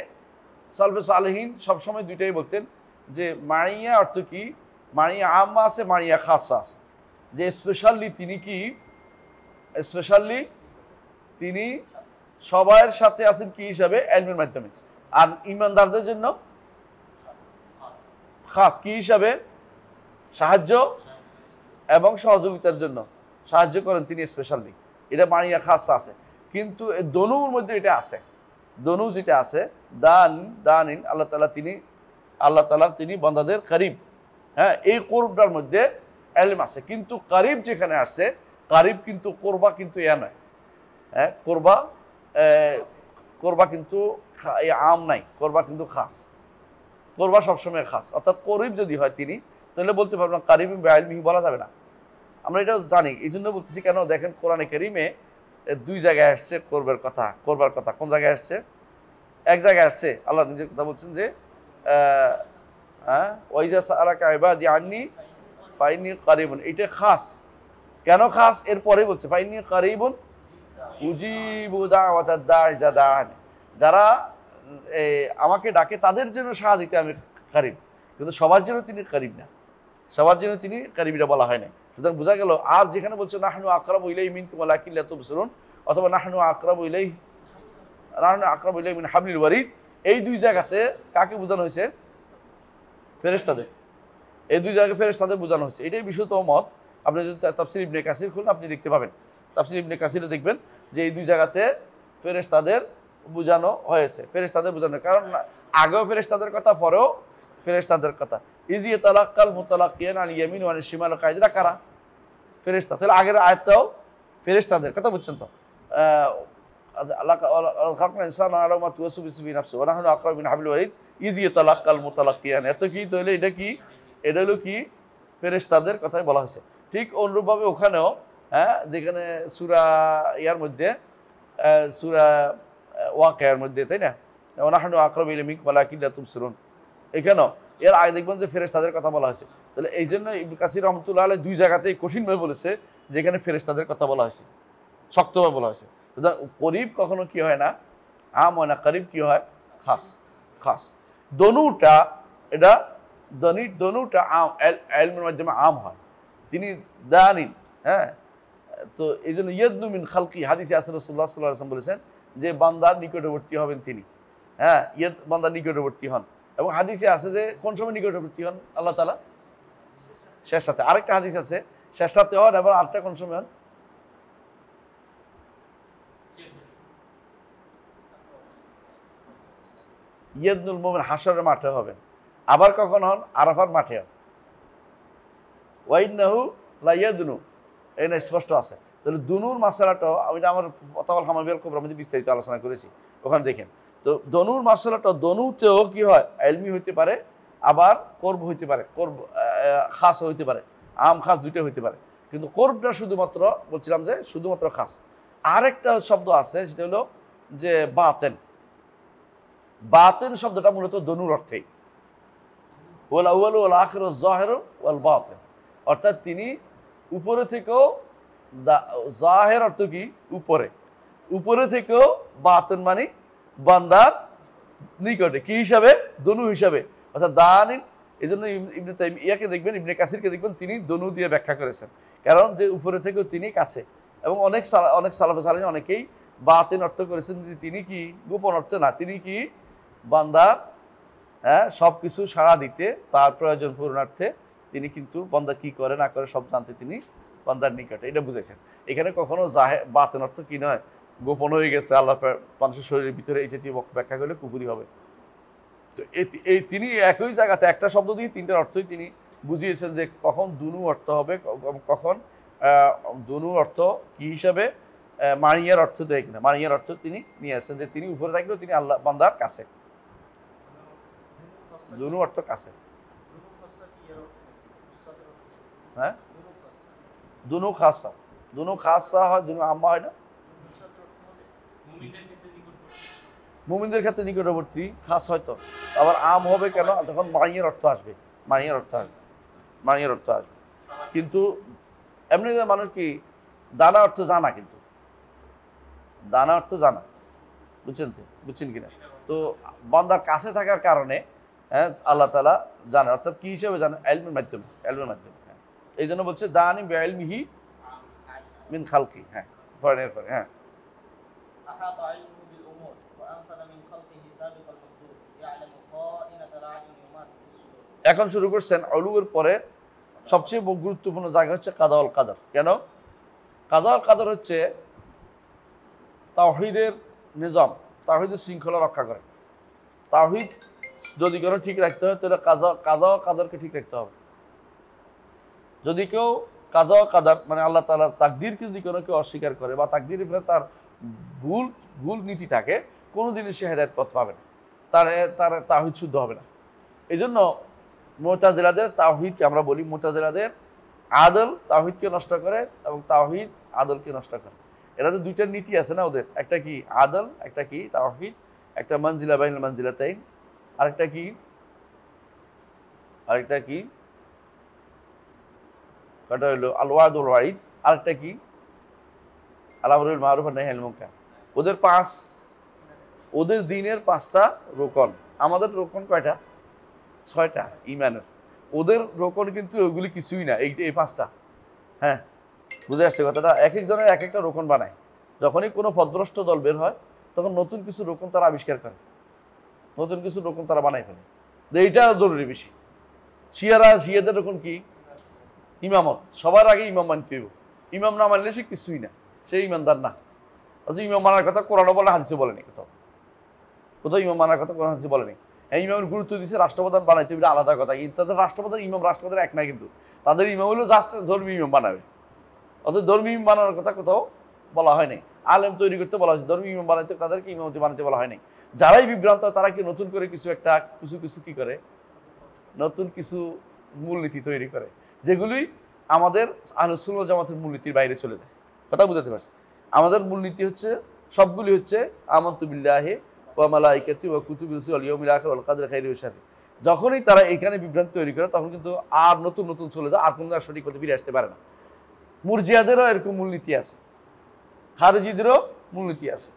সালফে সালেহিন সবসময় দুইটাই বলতেন যে মাইয়া অর্থ কি, মাইয়া আম্মা আছে, মাইয়া খাসা আছে। যে স্পেশালি তিনি সবার সাথে আছেন কি হিসাবে, এলমের মাধ্যমে। আর ইমানদারদের জন্য খাস কি হিসাবে, সাহায্য এবং সহযোগিতার জন্য সাহায্য করেন তিনি স্পেশালি। এটা মানিয়া খাস আছে। কিন্তু দনুর মধ্যে এটা আছে, দনু যেটা আছে দানিন আল্লাহ তাআলা তিনি বান্দাদের করিব। হ্যাঁ, এই কোরবাটার মধ্যে এলম আছে, কিন্তু করিব যেখানে আসছে, করিব কিন্তু কোরবা কিন্তু ইয়া নয়। হ্যাঁ, কোরবা কিন্তু আম নাই, কোরবা কিন্তু খাস। কোরবা সবসময় খাস, অর্থাৎ করিব যদি হয় তিনি, তাহলে বলতে পারবো না কারিম বিইলমিহি বলা যাবে না। আমরা এটাও জানি, এই জন্য বলতেছি কেন, দেখেন কোরআনে কারিমে দুই জায়গায় আসছে করবার কথা। কোন জায়গায় আসছে? এক জায়গায় আসছে আল্লাহ নিজের কথা বলছেন যে ওয়াইজা সাআলাকা ইবাদি আন্নী ফাইন্নী কারিবুন। এটা খাস। কেন খাস? এরপরে বলছে ফাইন্নী কারিবুন উজিবু দাওয়াতাদ দাঈ ইযা দাআন, যারা আমাকে ডাকে তাদের জন্য সাড়া দিতে আমি কারিব। কিন্তু সবার জন্য তিনি কারিব না, সবার জন্য তিনি কারিবটা বলা হয় না। সুতরাং বোঝা গেল। আর যেখানে বলছে নাহনু আকরাবু ইলাইহি মিনকুম ওয়ালাকিন লা তুবসিরুন, অথবা নাহনু আকরাবু ইলাইহি মিন হাবলিল ওয়ারিদ, এই দুই জায়গাতে কাকে বোঝানো হয়েছে? ফেরেশতাদের। এই দুই জায়গায় ফেরেশতাদের বোঝানো হয়েছে। এটাই বিশুদ্ধ মত। আপনি যদি তাফসীর ইবনে কাসির খুলুন, আপনি দেখতে পাবেন। তাফসীর ইবনে কাসিরে দেখবেন যে এই দুই জায়গাতে ফেরেশতাদের বোঝানো হয়েছে। ফেরেশতাদের বোঝানো, কারণ আগেও ফেরেশতাদের কথা, পরেও ফেরেশতাদের কথা। ইজি তালাক্কাল মুতালাক্কিয়ান আল ইয়ামিন ওয়াল শিমাল কায়দা কারা? ফেরেশতা। তাহলে আগের আয়াতটাও ফেরেশতাদের কথা, বুঝছেন তো? আল্লাহ খালকাল ইনসানা আলা মা তুওয়াসু বিহি নাফসু ওয়া নাহনু আকরাবু মিন হাবলিল ওয়ারিদ ইজি তালাক্কাল মুতালাক্কিয়ান। এত কি? তাহলে এটা কি? এটা হলো কি? ফেরেশতাদের কথাই বলা হয়েছে। ঠিক অনুরূপভাবে ওখানেও, হ্যাঁ, যেখানে সূরা ইয়ার মধ্যে, সূরা ওয়াকিয়ার মধ্যে, তাই না, ওয়া নাহনু আকরাবু ইলাইহি মিনকুম ওয়ালাকিন লা তুবসিরুন, এখানেও এর আগে দেখবেন যে ফেরেশতাদের কথা বলা হয়েছে। তাহলে এই জন্য ইবনে কাসির রহমতুল্লাহ আলাইহি দুই জায়গাতেই কঠিনভাবে বলেছে যেখানে ফেরেশতাদের কথা বলা হয়েছে, শক্তভাবে বলা হয়েছে। করিব কখনো কি হয় না, আম হয় না, করিব কি হয়? খাস। দনুটা, এটা দনুটা আম, এলমের মাধ্যমে আম হয়। তিনি দানিন। হ্যাঁ, তো এই জন্য ইয়াদনু মিন খালকি, হাদিসে আছে রাসূলুল্লাহ সাল্লাল্লাহু আলাইহি ওয়াসাল্লাম বলেছেন যে বান্দার নিকটবর্তী হবেন তিনি। হ্যাঁ, বান্দার নিকটবর্তী হন। এবং হাদিসে আছে যে কোন সময় নিকটবর্তী হন আল্লাহ তাআলা? শেষ রাতে। আরেকটা হাদিস আছে শেষ রাতে হন, এবং আরেকটা কোন সময় হন? ইয়াদনুল মুমিন হাশরের মাঠে হবেন। আবার কখন হন? আরাফার মাঠে হন। ওয়াইন্নাহু লা ইয়াদনু, এখানে স্পষ্ট আছে। তাহলে দুনুর মাসালাটাও আমি আমার ফতাওয়াল হামাবিয়াল কুবরার মধ্যে বিস্তারিত আলোচনা করেছি, ওখানে দেখেন। তো দনুর মাসালাটা, দনুতেও কি হয়? ইলমি হইতে পারে, আবার করব হইতে পারে, করব খাস হইতে পারে, আম খাস দুইটা হইতে পারে। কিন্তু করবটা শুধুমাত্র বলছিলাম যে শুধুমাত্র খাস। আরেকটা শব্দ আছে, সেটা হলো যে বাতেন। বাতেন শব্দটা মূলত দনুর অর্থেই, ওয়াল আউয়ালু ওয়াল আখিরু ওয়াল যাহিরু ওয়াল বাতিন, অর্থাৎ তিনি উপরে থেকেও, জাহের অর্থ কি? উপরে থেকেও, বাতেন মানে বান্দার নিকটে, কি হিসাবে? দনু হিসাবে, অর্থাৎ দানিন। এই জন্য ইবনে তাইমিয়াকে দেখবেন, ইবনে কাসিরকে দেখবেন, তিনি দনু দিয়ে ব্যাখ্যা করেছেন। কারণ যে উপরে থেকেও তিনি কাছে, এবং অনেক সালাফে সালিন অনেকেই বাতিন অর্থ করেছেন যে তিনি কি গোপন অর্থ না, তিনি কি বান্দার সব কিছু সাড়া দিতে তার প্রয়োজন পূরণার্থে তিনি কিন্তু বান্দা কি করে না করে সব জানতে তিনি বান্দার নিকটে, এটা বুঝাইছেন। এখানে কখনো বাতিন অর্থ কি নয় গোপন হয়ে গেছে আল্লাহ মানুষের শরীরের ভিতরে, এই জাতীয় ব্যাখ্যা করলে কুফরি হবে। তো এই তিনি একই জায়গাতে একটা শব্দ দিয়ে তিনটার অর্থই তিনি বুঝিয়েছেন যে কখন দুনু অর্থ হবে, কখন দুনু অর্থ কি হিসাবে মারিয়ার অর্থ দেয় কিনা। মারিয়ার অর্থ তিনি নিয়ে আসছেন যে তিনি উপরে থাকলেও তিনি আল্লাহ বান্দার কাছে, দুনু অর্থ কাছে। হ্যাঁ, দুনু খাসা, দুনু খাসা হয়, দুনু আম্মা হয় না। মুমিনদের ক্ষেত্রে নিকটবর্তী খাস হয়তো, আবার আম হবে কেন যখন মারিয়ার অর্থ আসবে, মারিয়ার অর্থ আসবে, মারিয়ার অর্থ আসবে। কিন্তু এমনি মানুষ কি দানা অর্থ জানা, কিন্তু দানা অর্থ জানা, বুঝছেন কিনা। তো বান্দার কাছে থাকার কারণে আল্লাহ তাআলা জানে, অর্থাৎ কি হিসেবে জানে, ইলমের মাধ্যমে, ইলমের মাধ্যমে। এই জন্য বলছে দানি বিইলমিহি মিন খালকি। হ্যাঁ, পরে হ্যাঁ, এখন শুরু করছেন উলুর পরে সবচেয়ে গুরুত্বপূর্ণ জায়গা হচ্ছে কাদা ওয়াল কাদর। কেন? কাদা ওয়াল কাদর হচ্ছে তাওহীদের নিজাম, তাওহীদের শৃঙ্খলা রক্ষা করে। তাওহীদ যদি কোনো ঠিক রাখতে হয় তাহলে কাদা ও কাদরকে ঠিক রাখতে হবে। যদি কেউ কাজা ও কাদার মানে আল্লাহ তাআলার তাকদীরকে যদি কোনো কেউ অস্বীকার করে বা তাকদীরের উপরে তার ভুল নীতি থাকে, কোনোদিনই সে হেদায়েত পথ পাবে না, তার তাওহীদ শুদ্ধ হবে না। এই জন্য মুতাজিলাদের তাওহীদকে আমরা বলি, মুতাজিলাদের আদল তাওহীদকে নষ্ট করে এবং তাওহীদ আদলকে নষ্ট করে। এরা তো দুইটার নীতি আছে না ওদের, একটা কি আদল, একটা কি তাওহীদ, একটা মানজিলা বাইনাল মানজিলাতাইন, আরেকটা কি কটা হলো আল ওয়াদ ওয়াল ওয়াইদ, আরেকটা কি আল আমরুল মারুফ ওয়ান নাহি আনিল মুনকার। ওদের দিনের 5টা রোকন, আমাদের রোকন কয়টা? 6টা ঈমানের। ওদের রোকন কিন্তু ওইগুলি কিছুই না, এই 5টা। হ্যাঁ, বুঝে আসছে কথাটা। এক একজনের এক একটা রোকন বানায়। যখনই কোনো পথভ্রষ্ট দল বের হয় তখন নতুন কিছু রোকন তারা আবিষ্কার করে, নতুন কিছু রোকন তারা বানায় ফেলে। এইটা জরুরি বেশি। শিয়াদের রোকন কি? ইমামত। সবার আগে ইমাম মানতে হইব, ইমাম না মানলে সে কিছুই না, সে ইমানদার না। আচ্ছা, ইমাম মানার কথা কোরআনও বলে, হাদিসে বলেনি, কোথাও ইমাম মানার কথা কোরআন হাদিসে বলেনি। এই ইমামের গুরুত্ব দিচ্ছে রাষ্ট্রপ্রধান বানাইতে হবে, আলাদা কথা। কিন্তু তাদের রাষ্ট্রপ্রধান রাষ্ট্রপ্রধান এক না, কিন্তু তাদের ইমাম হলো জাস্ট ধর্মীয় ইমাম বানাবে। অর্থাৎ ধর্মীয় ইমাম বানানোর কথা কোথাও বলা হয় নাই। আলেম তৈরি করতে বলা হয়েছে, ধর্মীয় ইমাম বানাইতে তাদেরকে ইমামতি বানাতে বলা হয় নাই। যারাই বিভ্রান্ত তারা কি নতুন করে কিছু কি করে, নতুন কিছু মূলনীতি তৈরি করে, যেগুলি আমাদের আহলে সুন্নাত ওয়াল জামাতের মূলনীতির বাইরে চলে যায়। কথা বুঝাতে পারছি? আমাদের মূলনীতি হচ্ছে সবগুলি হচ্ছে আমানতু বিল্লাহি ওয়া মালাইকাতি ওয়া কুতুবি রুসুলি ওয়াল ইয়াউমিল আখির ওয়াল কদরি খাইরি ওয়া শাররি। যখনই তারা এখানে বিভ্রান্তি তৈরি করে তখন কিন্তু আর নতুন চলে যায়, আর কোনো সঠিক পথে ফিরে আসতে পারে না। মুরজিয়াদেরও এরকম মূলনীতি আছে, খারিজিদেরও মূলনীতি আছে।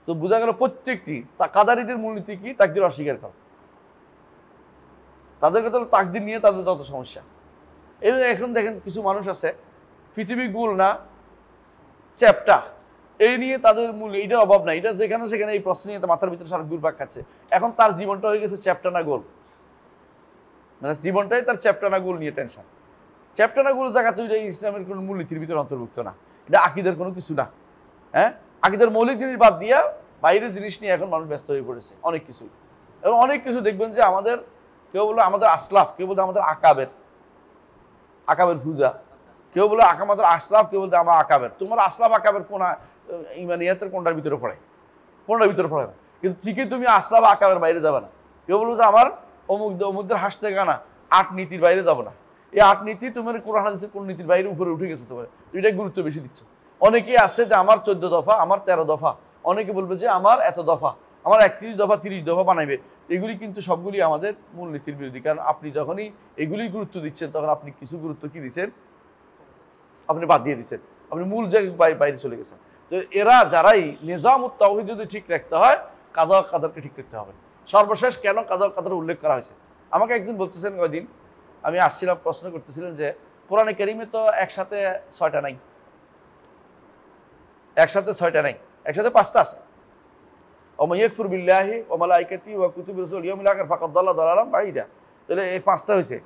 তো বোঝা গেল প্রত্যেকটি কাদারিদের মূলনীতি কি? তাকদীর অস্বীকার করা। তাদেরকে তো তাকদীর নিয়ে তাদের যত সমস্যা। এবং এখন দেখেন কিছু মানুষ আছে পৃথিবী গোল না চ্যাপ্টা, এই নিয়ে তাদের মূল এইটার অভাব নাই। এটা যেখানে সেখানে এই প্রশ্ন নিয়ে মাথার ভিতরে সারা ঘুরপাক খাচ্ছে। এখন তার জীবনটা হয়ে গেছে চ্যাপ্টা না গোল, মানে জীবনটাই তার চ্যাপ্টা না গোল নিয়ে টেনশন। চ্যাপ্টা না গোল জায়গা তো এটা ইসলামের কোনো মূলনীতির ভিতরে অন্তর্ভুক্ত না, এটা আকীদার কোনো কিছু না। হ্যাঁ, আকীদার মৌলিক জিনিস বাদ দিয়া বাইরের জিনিস নিয়ে এখন মানুষ ব্যস্ত হয়ে পড়েছে অনেক কিছু। এবং অনেক কিছু দেখবেন যে আমাদের কেউ বলে আমাদের আসলাফ, কেউ বলতে আমাদের আকাবের পূজা, কেউ বলে আমাদের আসলাফ, কেউ বলতে আমার আকাবের। তোমার আসলাফ আকাবের কোন ইমানিয়াতের কোনটার ভিতরে পড়ে? কোনটার ভিতরে পড়ে না। কিন্তু ঠিকই তুমি আসলাফ আকাবের বাইরে যাবে না। কেউ বলবো যে আমার অমুকদের হাসতে গানা 8 নীতির বাইরে যাবো না। এই 8 নীতি তোমার কোরআন হাদিসের কোন নীতির বাইরে উপরে উঠে গেছে, তোমার এটাই গুরুত্ব বেশি দিচ্ছ। অনেকেই আছে যে আমার 14 দফা, আমার 13 দফা, অনেকে বলবে যে আমার এত দফা, আমার 31 দফা 30 দফা বানাইবে। এগুলি কিন্তু সবগুলি আমাদের মূল নীতির বিরোধী। কারণ আপনি যখনই এগুলি গুরুত্ব দিচ্ছেন তখন আপনি কিছু গুরুত্ব কি দিচ্ছেন, আপনি বাদ দিয়ে দিচ্ছেন, আপনি মূল জায়গায় বাইরে চলে গেছেন। তো এরা যারাই নিজামুত তাওহীদ যদি ঠিক রাখতে হয়, কাযা ওয়া কাদরকে ঠিক রাখতে হবে। সর্বশেষ কেন কাযা ওয়া কাদর উল্লেখ করা হয়েছে? আমাকে একদিন বলতেছেন, কয়দিন আমি আসছিলাম, প্রশ্ন করতেছিলেন যে কোরআনে কারীমে তো একসাথে 6টা নাই, একসাথে 6টা নাই, একসাথে 5টা আছে। ওমা ইয়াকফুর বিল্লাহি ওয়া মালাইকাতিহি ওয়া কুতুবিহি ওয়া রাসূলিহি ওয়া ইয়াউমিল আখির ফাকাদ দাল্লা দালালান বাঈদা। তাহলে এই 5টা হয়েছে,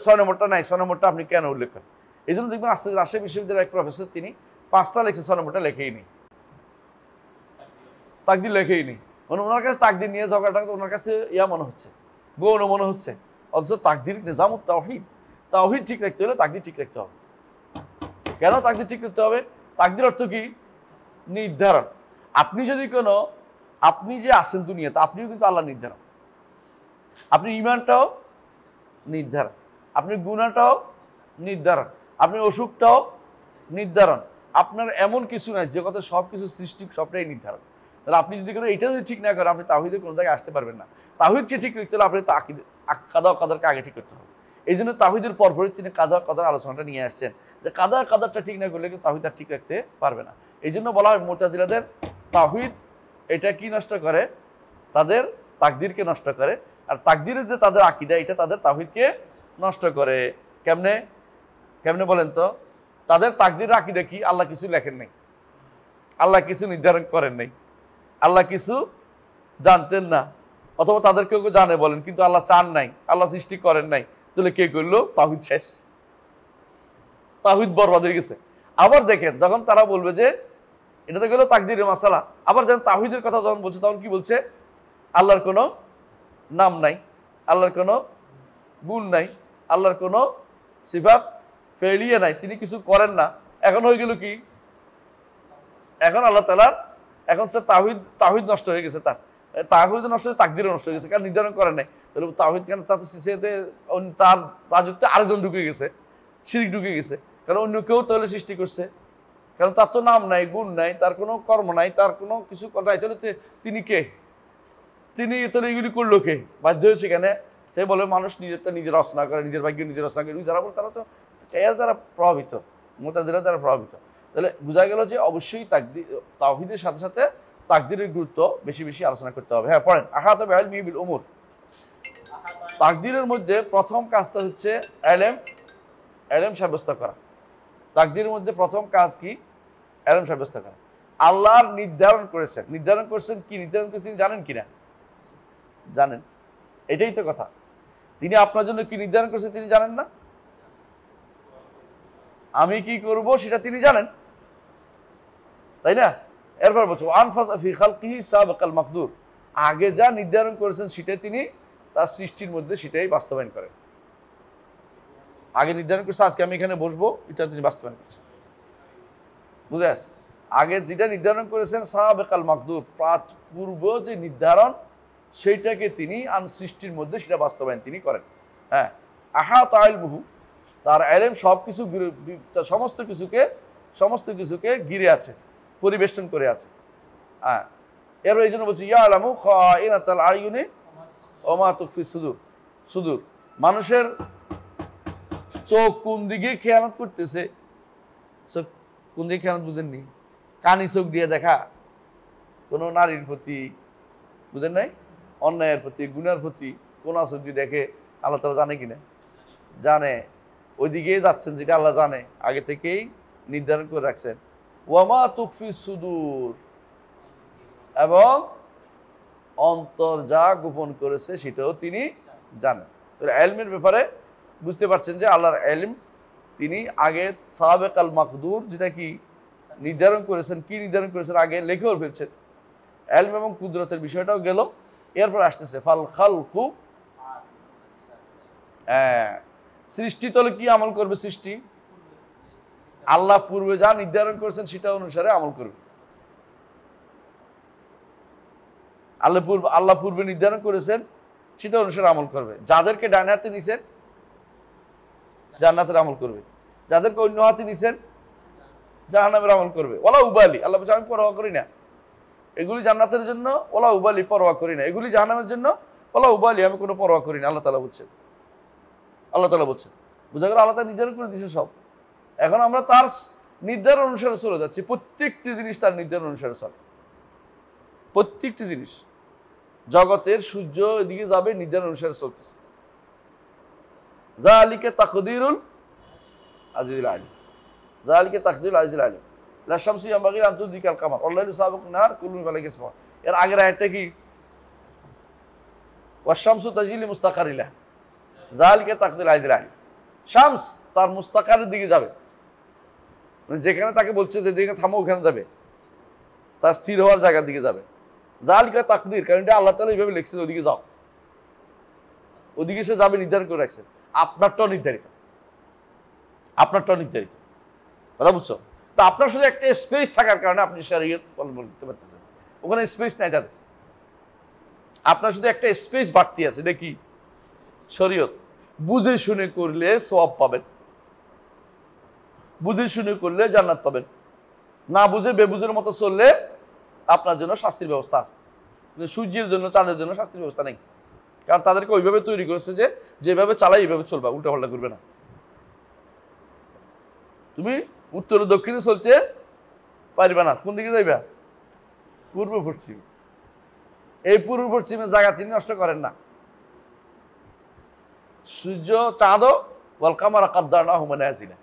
6 নম্বরটা নাই, 6 নম্বরটা আপনি কেন উল্লেখ করেন? এই জন্য দেখবেন আস্তে রাজশাহী বিশ্ববিদ্যালয়ের এক প্রফেসর তিনি 5টা লিখছে, 6 নম্বরটা লেখেই নেই, তাকদির লেখেই নেই। মানে ওনার কাছে তাকদির নিয়ে ঝগড়াটা ওনার কাছে মনে হচ্ছে, গৌণ মনে হচ্ছে। অথচ তাকদির নিজামুত তাওহীদ, তাওহীদ ঠিক রাখতে হলে তাকদির ঠিক রাখতে হবে। কেন তাকদির ঠিক রাখতে হবে? তাকদির অর্থ কি? নির্ধারণ। আপনি যদি আপনি যে আছেন দুনিয়াতে, আপনিও কিন্তু আল্লাহ নির্ধারণ। আপনি ইমানটাও নির্ধারণ, আপনি গুনাহটাও নির্ধারণ, আপনি অসুখটাও নির্ধারণ। আপনার এমন কিছু নাই যে কথা সব কিছু সৃষ্টি সবটাই নির্ধারণ। তাহলে আপনি যদি এটা যদি ঠিক না করেন, আপনি তাওহীদের কোনো জায়গায় আসতে পারবেন না। তাওহীদকে ঠিক রাখতে হলে আপনি কাদা কাদারকে আগে ঠিক করতে হবে। এই জন্য তাওহীদের পরপরই তিনি কাদা কাদার আলোচনাটা নিয়ে আসছেন, যে কাদা কাদারটা ঠিক না করলে কিন্তু তাওহীদ আর ঠিক রাখতে পারবে না। এই জন্য বলা হয় মুতাজিলাদের তাওহীদ এটা কি নষ্ট করে? তাদের তাকদিরকে নষ্ট করে। আর তাকদিরের যে তাদের আকীদা, এটা তাদের তাওহীদকে নষ্ট করে। কেমনে কেমনে বলেন তো? তাদের তাকদিরের আকীদা কি? আল্লাহ কিছু লেখেন নাই, আল্লাহ কিছু নির্ধারণ করেন নাই, আল্লাহ কিছু জানতেন না, অথবা তাদের কেউ কেউ জানে বলেন, কিন্তু আল্লাহ চান নাই, আল্লাহ সৃষ্টি করেন নাই। তাহলে কে করলো? তাওহীদ শেষ, তাওহীদ বরবাদ হয়ে গেছে। আবার দেখেন, যখন তারা বলবে যে এটা তো গেল তাকদিরের মাসালা, আবার যখন তাওহীদের কথা যখন বলছে, তখন কি বলছে? আল্লাহর কোনো নাম নাই, আল্লাহর কোনো গুণ নাই, আল্লাহর কোনো সিফাত ফেলিয়ে নাই, তিনি কিছু করেন না। এখন হয়ে গেল কি? এখন আল্লাহ তাআলার এখন সে তাওহীদ নষ্ট হয়ে গেছে, তাওহীদ নষ্ট হয়ে তাকদিরও নষ্ট হয়ে গেছে, কারণ নির্ধারণ করেন নাই। তাহলে তাওহীদ কেন? তার রাজত্বে আরেকজন ঢুকে গেছে, শিরক ঢুকে গেছে, কারণ অন্য কেউ তাহলে সৃষ্টি করছে, কারণ তার তো নাম নাই, গুণ নাই, তার কোনো কর্ম নাই, তার কোনো কিছু নাই। তাহলে তিনি কে? তিনি তাহলে এগুলি করলো কে? বাধ্য হয়েছে কেন? সে বলে মানুষ নিজেরটা নিজের রচনা করে, নিজের ভাগ্য নিজের রচনা করে। যারা বলে তারা তো এর দ্বারা প্রভাবিত, মুতাজিলার দ্বারা প্রভাবিত। তাহলে বোঝা গেল যে অবশ্যই তাওহীদের সাথে সাথে তাকদিরের গুরুত্ব বেশি বেশি আলোচনা করতে হবে। হ্যাঁ, পড়েন। আহাতা বিইলমিহি বিল উমুর। তাকদিরের মধ্যে প্রথম কাজটা হচ্ছে ইলম সাব্যস্ত করা। তাকদিরের মধ্যে প্রথম কাজ কি? ইলম সাব্যস্ত করা। আল্লাহর নির্ধারণ করেছেন কি? নির্ধারণ করে তিনি জানেন কিনা? জানেন, এটাই তো কথা। তিনি আপনার জন্য কি নির্ধারণ করেছেন তিনি জানেন না? আমি কি করব সেটা তিনি জানেন, তাই না? এরপর বলছো আনফাসা ফি খালকিহি সাবাকাল মাকদুর, আগে যা নির্ধারণ করেছেন সেটাই তিনি তার সৃষ্টির মধ্যে সেটাই বাস্তবায়ন করেন। আগে নির্ধারণ করছে আজকে আমি এখানে বসবো, এটা তিনি বাস্তবায়ন করছেন। বুঝে আসছে? আগে যেটা নির্ধারণ করেছেন সাবাকাল মাকদুর, পূর্ব যে নির্ধারণ, সেইটাকে তিনি সৃষ্টির মধ্যে সেটা বাস্তবায়ন তিনি করেন। হ্যাঁ, আহাতা ইলমুহু, তার ইলম সবকিছু, সমস্ত কিছুকে ঘিরে আছে, পরিবেষ্টন করে আছে। হ্যাঁ, এর এই জন্য বলছি ইয়ালামু খাইনাতাল আয়ুনি ওয়া মা তুখফি সুদূর। মানুষের চোখ কোন দিকে খেয়ানত করতেছে, চোখ কোন দিকে খেয়ানত বুঝেননি? কানি চোখ দিয়ে দেখা কোনো নারীর প্রতি, বুঝেন নাই? অন্যায়ের প্রতি, গুনার প্রতি কোন চোখ দিয়ে দেখে, আল্লাহ তাআলা জানে কিনা? জানে। ওইদিকে যাচ্ছেন যেটা আল্লাহ জানে, আগে থেকেই নির্ধারণ করে রাখছেন। ওয়া মা তুখফি সুদূর, এবং অন্তর যা গোপন করেছে সেটাও তিনি জানেন। তাহলে ইলমের ব্যাপারে বুঝতে পারছেন যে আল্লাহর ইলম তিনি আগে সাবেকাল মাকদুর, যেটা কি নির্ধারণ করেছেন, কি নির্ধারণ করেছেন আগে লিখেও ফেলছেন। ইলম এবং কুদরতের বিষয়টাও গেল। এরপর আসতেছে ফাল খালকু, সৃষ্টি তলে কি আমল করবে? সৃষ্টি আল্লাহ পূর্বে যা নির্ধারণ করেছেন সেটা অনুসারে আমল করবে। আল্লাহ পূর্বে নির্ধারণ করেছেন সেটা অনুসারে আমল করবে। যাদেরকে ডান হাতে নিছেন জান্নাতের আমল করবে, যাদেরকে অন্য হাতে নিছেন জাহান্নামের আমল করবে। ওলা উবালি, আল্লাহ বলছে আমি পরোয়া করি না, এগুলি জান্নাতের জন্য ওলা উবালি, পরোয়া করি না, এগুলি জাহান্নামের জন্য ওলা উবালি, আমি কোনো পরোয়া করি না। আল্লাহ তাআলা বলছেন, বোঝা গেল আল্লাহ তাআলা নির্ধারণ করে দিয়েছে সব। এখন আমরা তার নির্ধারণ অনুসারে চলে যাচ্ছি। প্রত্যেকটি জিনিস তার নির্ধারণ অনুসারে চলে, প্রত্যেকটি জিনিস। জগতের সূর্য এদিকে যাবে, নির্ধারণ অনুসারে চলতেছে। যালিকা তাকদীরুল আজিজুল আলিম, যালিকা তাকদীরুল আজিজুল আলিম। লা শামসু ইয়ামবাগি আন তুদরিকাল কামার ওয়াল লাইলু সাবিকুন নাহার কুল্লুন ফি ফালাকিন ইয়াসবাহুন। এর আগের আয়াতটা কি? ওয়াশ শামসু তাজরি লিমুস্তাকারিন লাহা যালিকা তাকদীরুল আজিজিল আলিম। শামস তার মুস্তাকারের দিকে যাবে, মানে যেখানে তাকে বলছে যে দিকে থামো ওখানে যাবে, তার স্থির হওয়ার জায়গার দিকে যাবে। যালিকা তাকদীর, কারণ এটা আল্লাহ তাআলা এইভাবে লিখছে ওদিকে যাও, ওদিকে সে যাবে নির্ধারণ করে রাখছেন। আপনারটাও নির্ধারিত, আপনারটাও নির্ধারিত। কথা বুঝছো? তো আপনার শুধু একটা স্পেস থাকার কারণে আপনি শরীয়ত পালন করতে পারতেছেন, ওখানে স্পেস নাই তাদের। আপনার শুধু একটা স্পেস বাড়তি আছে, এটা কি? শরীয়ত। বুঝে শুনে করলে সওয়াব পাবেন, বুঝে শুনে করলে জান্নাত পাবেন। না বুঝে বেবুঝের মতো চললে আপনার জন্য শাস্তির ব্যবস্থা আছে, কিন্তু সূর্যের জন্য চাঁদের জন্য শাস্তির ব্যবস্থা নেই। কারণ তাদেরকে ওইভাবে তৈরি করেছে যে যেভাবে চালাই এইভাবে চলবা, উল্টা পাল্টা করবে না। তুমি উত্তর দক্ষিণে চলতে পারবে না, কোন দিকে যাইবা? পূর্ব পশ্চিম। এই পূর্ব পশ্চিমের জায়গা তিনি নষ্ট করেন না। সূর্য চাঁদও ওয়াল কামারা কাদ্দারনাহু মানাজিলা,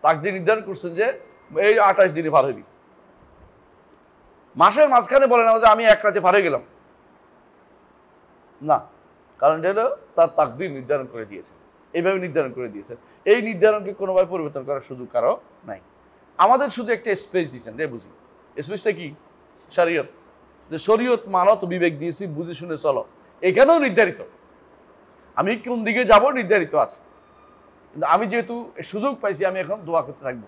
তাকদীর নির্ধারণ করছেন যে এই 28 দিনে পার হইবি। মাসের মাঝখানে বলে না যে আমি এক রাতে পার হয়ে গেলাম, না, কারণ এটা হলো তার তাকদীর নির্ধারণ করে দিয়েছে, এইভাবে নির্ধারণ করে দিয়েছে। এই নির্ধারণকে কোনোভাবে পরিবর্তন করার সুযোগ কারো নাই। আমাদের শুধু একটা স্পেস দিয়েছেন, রে বুঝি। স্পেসটা কি? শরীয়ত। যে শরীয়ত মানো তো বিবেক দিয়েছি, বুঝে শুনে চলো, এখানেও নির্ধারিত আমি কোন দিকে যাব নির্ধারিত আছে। কিন্তু আমি যেহেতু সুযোগ পাইছি, আমি এখন দোয়া করতে থাকবো।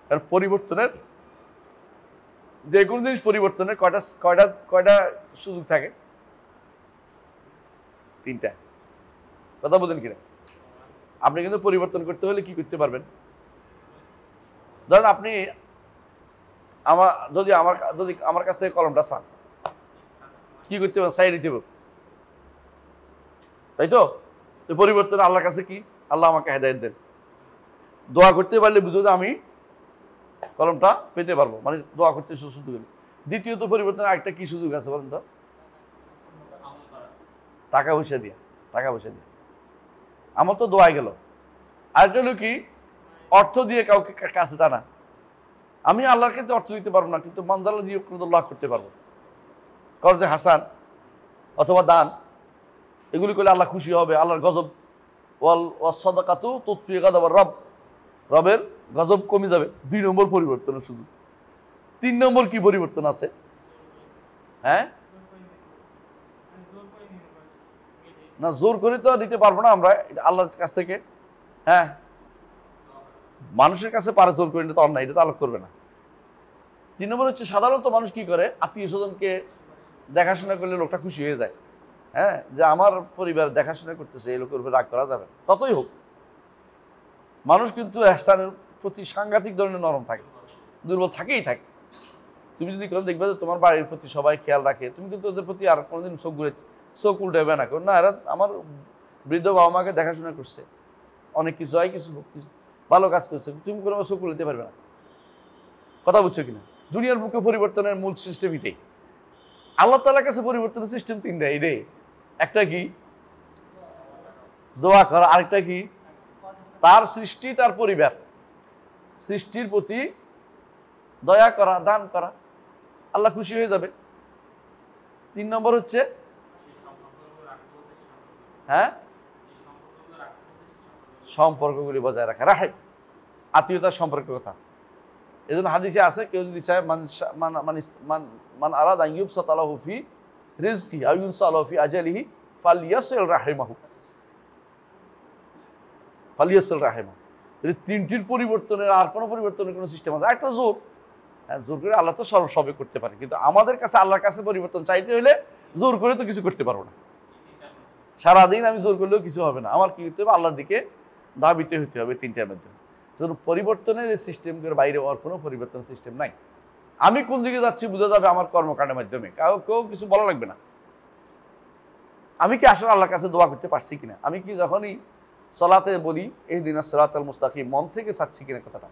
কারণ পরিবর্তনের, যে কোনো জিনিস পরিবর্তনের কয়টা কয়টা কয়টা সুযোগ থাকে? 3টা। কথা বলেন কিনা? আপনি কিন্তু পরিবর্তন করতে হলে কি করতে পারবেন? ধরেন আপনি যদি আমার কাছ থেকে কলমটা চান, কি করতে পারেন? চাই দিতে হবে, তাই তো? পরিবর্তন আল্লাহর কাছে কি? আল্লাহ আমাকে হেদায়েত দেন। দোয়া করতে পারলে বুঝো যে আমি কলমটা পেতে পারবো, মানে দোয়া করতে সুযোগ। দ্বিতীয়ত পরিবর্তনের আরেকটা কি সুযোগ আছে বলেন তো? টাকা পয়সা দিয়ে, টাকা পয়সা দিয়ে আমার তো দোয়াই গেল। আরেকটা হলো কি? অর্থ দিয়ে কাউকে কাছে টানা। আমি আল্লাহর ক্ষেত্রে অর্থ দিতে পারবো না, কিন্তু মানজাল্লাহ দিয়ে লাভ করতে পারবো। কর্জে হাসান অথবা দান, এগুলি করলে আল্লাহ খুশি হবে। আল্লাহর গজব ওয়াল সাদাকাতু তুতফি গাদাবার রব, রবের গজব কমে যাবে। 2 নম্বর পরিবর্তনের সুযোগ। 3 নম্বর কি পরিবর্তন আছে? হ্যাঁ, না, জোর করে তো দিতে পারবো না আমরা আল্লাহর কাছ থেকে। হ্যাঁ, মানুষের কাছে পারে, জোর করে নিতে তো অন্যায়, এটা তো আলোক করবে না। 3 নম্বর হচ্ছে সাধারণত মানুষ কি করে? আত্মীয় স্বজনকে দেখাশোনা করলে লোকটা খুশি হয়ে যায়। হ্যাঁ, যে আমার পরিবার দেখাশোনা করতেছে, এই লোকের উপর রাগ করা যাবে, ততই হোক। মানুষ কিন্তু ইহসানের প্রতি সাংঘাতিক ধরনের নরম থাকে, দুর্বল থাকেই থাকে। তুমি যদি কোনো দেখবে যে তোমার বাড়ির প্রতি সবাই খেয়াল রাখে, তুমি কিন্তু ওদের প্রতি আর কোনোদিন চোখ উল্টাবে না। না, এরা আমার বৃদ্ধ বাবা মাকে দেখাশোনা করছে, অনেক কিছু হয়, কিছু ভালো কাজ করছে, তুমি কোনো চোখ উল্টাতে পারবে না। কথা বুঝছো কিনা? দুনিয়ার বুকে পরিবর্তনের মূল সিস্টেম এটাই। আল্লাহ তাআলার কাছে পরিবর্তনের সিস্টেম 3টা। এটাই, একটা কি? দোয়া করা। আরেকটা কি? তার সৃষ্টি, তার পরিবার, সৃষ্টির প্রতি দয়া করা, দান করা, আল্লাহ খুশি হয়ে যাবে। 3 নম্বর হচ্ছে হ্যাঁ, সম্পর্কগুলি বজায় রাখা, রাহে, আত্মীয়তার সম্পর্কের কথা। এই জন্য হাদিসে আছে, কেউ যদি চায় মান আরাদা আন ইউবসাতা লাহু ফি রিজকিহি আও ইউনসা লাহু ফি আজালিহি ফালিয়াসিল রাহিমাহু, ফালিয়াসিল রাহিমাহু। এই 3টির পরিবর্তনের আর কোনো পরিবর্তনের কোনো সিস্টেম আছে? একটা জোর। হ্যাঁ, জোর করে আল্লাহ তো সবে করতে পারে, কিন্তু আমাদের কাছে আল্লাহর কাছে পরিবর্তন চাইতে হলে জোর করে তো কিছু করতে পারবো না। সারাদিন আমি জোর করলেও কিছু হবে না। আমার কি করতে হবে? আল্লাহর দিকে ধাবিত হতে হবে 3টার মাধ্যমে। পরিবর্তনের এই সিস্টেমের বাইরে আর কোনো পরিবর্তন সিস্টেম নাই। আমি কোন দিকে যাচ্ছি বোঝা যাবে আমার কর্মকাণ্ডের মাধ্যমে, কেউ কিছু বলা লাগবে না। আমি কি আসলে আল্লাহর কাছে দোয়া করতে পারছি কিনা, আমি কি যখনই সলাতে বলি ইহদিনাস সিরাতাল মুস্তাকিম, মন থেকে চাচ্ছি কিনা কথাটা।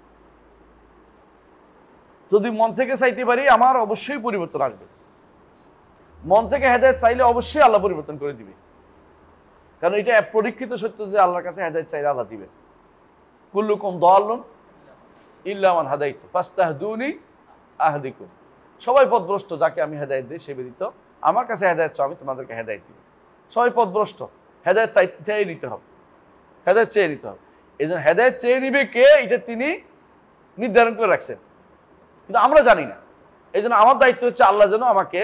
যদি মন থেকে চাইতে পারি, আমার অবশ্যই পরিবর্তন আসবে। মন থেকে হেদায়েত চাইলে অবশ্যই আল্লাহ পরিবর্তন করে দিবে। কারণ এটা পরীক্ষিত সত্য যে আল্লাহর কাছে হেদায়েত চাইলে আল্লাহ দিবেন। কুল্লুকুম দাল্লুন ইল্লা মান হাদাইতু ফাস্তাহদুনি আহদিকুম, সবাই পথভ্রষ্ট, যাকে আমি হেদায়েত দিই সে ব্যতীত আমার কাছে হেদায়েত চাও, আমি তোমাদেরকে হেদায়েত দিব। সবাই পথভ্রষ্ট, হেদায়েত চেয়ে নিতে হবে, হেদায়েত চেয়ে নিতে হবে। এই জন্য হেদায়েত চেয়ে নিবে কে, এটা তিনি নির্ধারণ করে রাখছেন, কিন্তু আমরা জানি না। এই জন্য আমার দায়িত্ব হচ্ছে আল্লাহ যেন আমাকে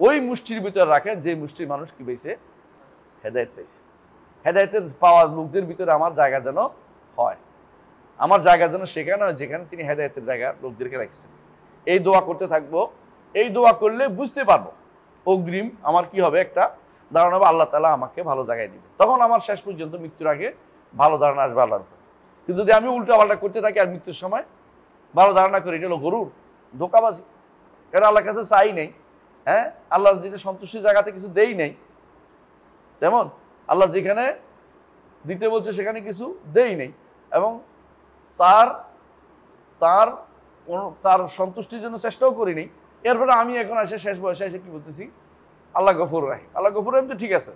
ওই মুষ্টির ভিতরে রাখেন যে মুষ্টির মানুষ কি পেয়েছে, হেদায়েত পেয়েছে। হেদায়েতের পাওয়া লোকদের ভিতরে আমার জায়গা যেন হয়, আমার জায়গা যেন সেখানে হয় যেখানে তিনি হেদায়েতের জায়গা লোকদেরকে রেখেছেন। এই দোয়া করতে থাকবো, এই দোয়া করলে বুঝতে পারবো অগ্রিম আমার কি হবে, একটা ধারণা হবে আল্লাহ তাআলা আমাকে ভালো জায়গায় নেবে। তখন আমার শেষ পর্যন্ত মৃত্যুর আগে ভালো ধারণা আসবে আল্লাহর উপর। কিন্তু যদি আমি উল্টা পাল্টা করতে থাকি আর মৃত্যুর সময় ভালো ধারণা করি, এটা হলো গরুর ধোকাবাজি। কারণ আল্লাহর কাছে চাই নেই, হ্যাঁ, আল্লাহর যেটা সন্তুষ্টির জায়গাতে কিছু দেই নেই, তেমন আল্লাহ যেখানে দিতে বলছে সেখানে কিছু দেই নেই, এবং তার তার তার সন্তুষ্টির জন্য চেষ্টাও করিনি। এরপরে আমি এখন এসে শেষ বয়সে এসে কি বলতেছি, আল্লাহ গফুর রাহিম, আল্লাহ গফুর রাহিম তো ঠিক আছে,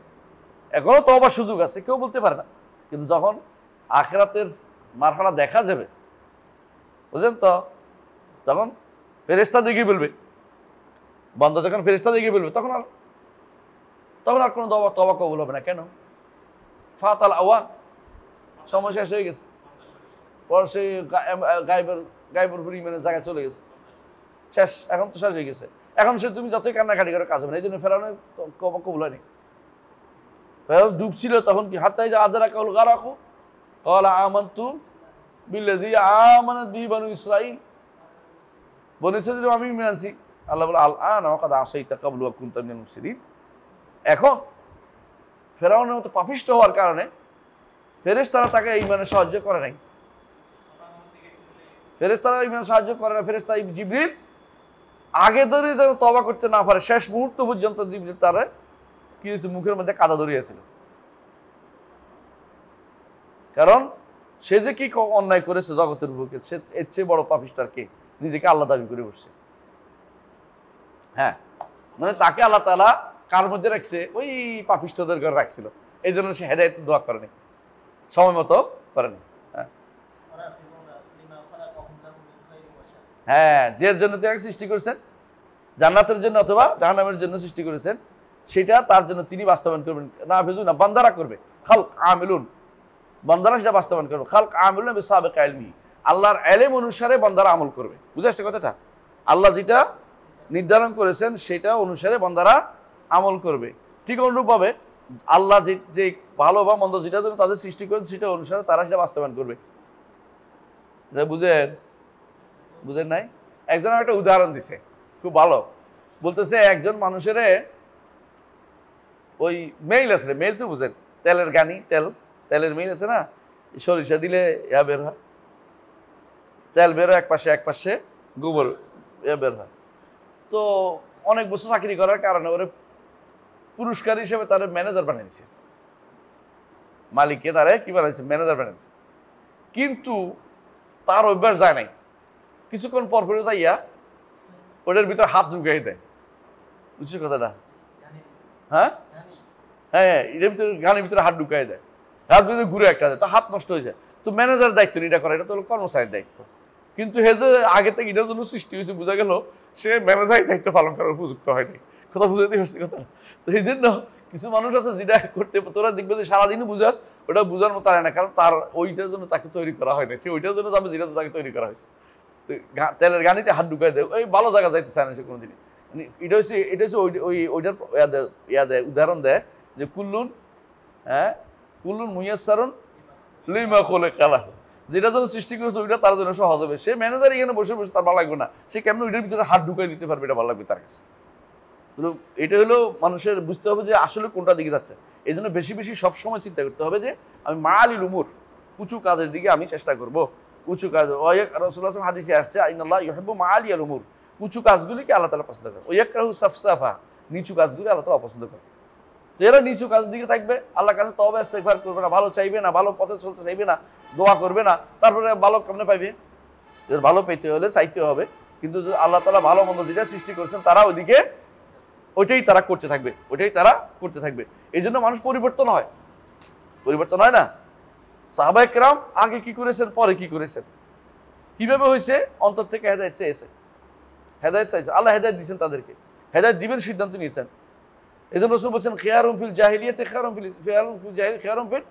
এখনো তওবার সুযোগ আছে, কেউ বলতে পারে না। কিন্তু যখন আখিরাতের মারহালা দেখা যাবে, বুঝলেন তো, তখন ফেরেশতা দেখে বলবে, বান্দা যখন ফেরেশতা দেখে বলবে, তখন আর কোনো তওবা কবুল হবে না। কেন? ফাতাল আওয়ান, সময় শেষ হয়ে গেছে, পর সে গায়েবের পরিমাণের জায়গায় চলে গেছে, শেষ, এখন তো শেষ হয়ে গেছে। এখন সে তুমি যতই কান্নাকাটি করে কাজ হবে না। এই জন্য ফেরাউনের কবুল হয়নি। ফেরাউন ডুবছিল তখন কি হাত্তাই যা আদরা কাউল গারাকু ক্বালা আমানতু বিল্লাযী আমানাত বিহি বানু ইসরাঈল, বনী ইসরাঈল আমি মানছি। আল্লাহ বলে আল আন ওয়া কাদ আসাইতা ক্বাবলু ওয়া কুনতা মিনাল মুফসিদিন। এখন ফেরাউনের মতো পাপিষ্ঠ হওয়ার কারণে ফেরেশতারা তাকে ঈমানে সাহায্য করে নাই, ফেরেশতারা ঈমানে সাহায্য করে না। ফেরেশতা জিবরিল আগে ধরে যেন তওবা করতে না পারে, শেষ মুহূর্ত পর্যন্ত জিবরিল তার কি হয়েছে, মুখের মধ্যে কাদা ধরিয়েছিল। কারণ সে যে কি অন্যায় করেছে জগতের বুকে, সে এর চেয়ে বড় পাপিষ্টার কে, নিজেকে আল্লাহ দাবি করে বসছে। হ্যাঁ, মানে তাকে আল্লাহ তাআলা কার মধ্যে রাখছে, ওই পাপিষ্ঠদের ঘরে রাখছিল। এই জন্য সে হেদায়েতের দোয়া করেনি, সময় মতো করেনি। হ্যাঁ, যে জন্য তিনি সৃষ্টি করেছেন, জান্নাতের জন্য অথবা জাহান্নামের জন্য সৃষ্টি করেছেন, সেটা তার জন্য তিনি বাস্তবায়ন করবেন না, ভেজু না, বান্দারা করবে। খালক আমিলুন, বান্দারা সেটা বাস্তবায়ন করবে। খালক আমিলুন বিসাবিক ইলমি, আল্লাহর ইলম অনুসারে বান্দারা আমল করবে। বুঝে আসছে কথাটা? আল্লাহ যেটা নির্ধারণ করেছেন সেটা অনুসারে বান্দারা আমল করবে। ঠিক অনুরূপভাবে আল্লাহ যে ভালো বা মন্দ যেটা জন্য তাদের সৃষ্টি করেন সেটা অনুসারে তারা সেটা বাস্তবায়ন করবে। বুঝেন নাই? একজন একটা উদাহরণ দিছে, খুব ভালো। বলতেছে একজন মানুষের ওই মেইল আছে, মেইল তো বুঝেন, তেলের গানি, তেলের মেইল আছে না, সরিষা দিলে ইয়া বের হয়, তেল বের হয় এক পাশে গোবর ইয়া বের হয়। তো অনেক বছর চাকরি করার কারণে ওরে পুরস্কার হিসেবে তার ম্যানেজার বানিয়েছে, মালিককে তারে কি বানাইছে, ম্যানেজার বানিয়েছে। কিন্তু তার অভ্যাস যায় নাই, কিছুক্ষণ পর পরে যাইয়া ওটার ভিতরে হাত ঢুকাই দেয়। বুঝছো কথাটা? হ্যাঁ হ্যাঁ, এটার ভিতরে গানের ভিতরে হাত ঢুকাই দেয়, হাত ভিতরে ঘুরে একটা দেয়, তো হাত নষ্ট হয়ে যায়। তো ম্যানেজার দায়িত্ব এটা করা, এটা তো হলো কর্মচারীর দায়িত্ব। কিন্তু হে যে আগে থেকে এটার জন্য সৃষ্টি হয়েছে, বোঝা গেল সে ম্যানেজারের দায়িত্ব পালন করার উপযুক্ত হয়নি। কথা বুঝাতে পারছি কথা? তো এই জন্য কিছু মানুষ আছে যেটা করতে, তোরা দেখবে যে সারাদিনই বুঝাস, ওটা বোঝার মতো হয় না, কারণ তার ওইটার জন্য তাকে তৈরি করা হয় না, সে ওইটার জন্য যাবে যেটা তাকে তৈরি করা হয়েছে। তো তেলের গানিতে হাত ঢুকাই দেয়, ওই ভালো জায়গা যাইতে চায় না সে কোনোদিনই। এটা হচ্ছে ওইটার উদাহরণ দেয় যে কুল্লুন মুয়াসসারুন লিমা খুলিকা, যেটা জন্য সৃষ্টি করেছে ওইটা তার জন্য সহজ হবে। সে ম্যানেজার এখানে বসে বসে তার ভালো লাগবে না, সে কেমন ওইটার ভিতরে হাত ঢুকাই দিতে পারবে, এটা ভালো লাগবে তার কাছে। তো এটা হলো মানুষের বুঝতে হবে যে আসলে কোনটা দিকে যাচ্ছে। এই জন্য বেশি বেশি সবসময় চিন্তা করতে হবে যে আমি মালিল উমুর, উঁচু কাজের দিকে আমি চেষ্টা করব। উঁচু কাজ, রাসূলুল্লাহ হাদিসে আসছে ইন্নাল্লাহ ইউহিব্বু মাআলিয়াল উমুর, উঁচু কাজগুলিকে আল্লাহ তাআলা পছন্দ করে। ওয়ায়াকরাহু সাফসাফা, নিচু কাজগুলি আল্লাহ তাআলা অপছন্দ করে। তো এরা নিচু কাজের দিকে থাকবে, আল্লাহর কাছে তওবা ইস্তেগফার করবে না, ভালো চাইবে না, ভালো পথে চলতে চাইবে না, দোয়া করবে না, তারপরে ভালো কেমনে পাইবে? এর ভালো পেতে হলে চাইতে হবে। কিন্তু আল্লাহ তাআলা ভালো মন্দ যেটা সৃষ্টি করেছেন তারা ওইদিকে ওইটাই তারা করতে থাকবে, ওইটাই তারা করতে থাকবে। এই জন্য মানুষ পরিবর্তন হয় না। সাহাবায়ে কেরাম আগে কি করেছেন, পরে কি করেছেন, কিভাবে হয়েছে, অন্তর থেকে হেদায়েত চেয়েছে। হেদায়েত চাইছে, আল্লাহ হেদায়েত দিয়েছেন তাদেরকে, হেদায়েত দিবেন সিদ্ধান্ত নিয়েছেন। এই জন্য রাসূল বলছেন খিয়ারুম ফিল জাহিলিয়াতি খিয়ারুম ফিল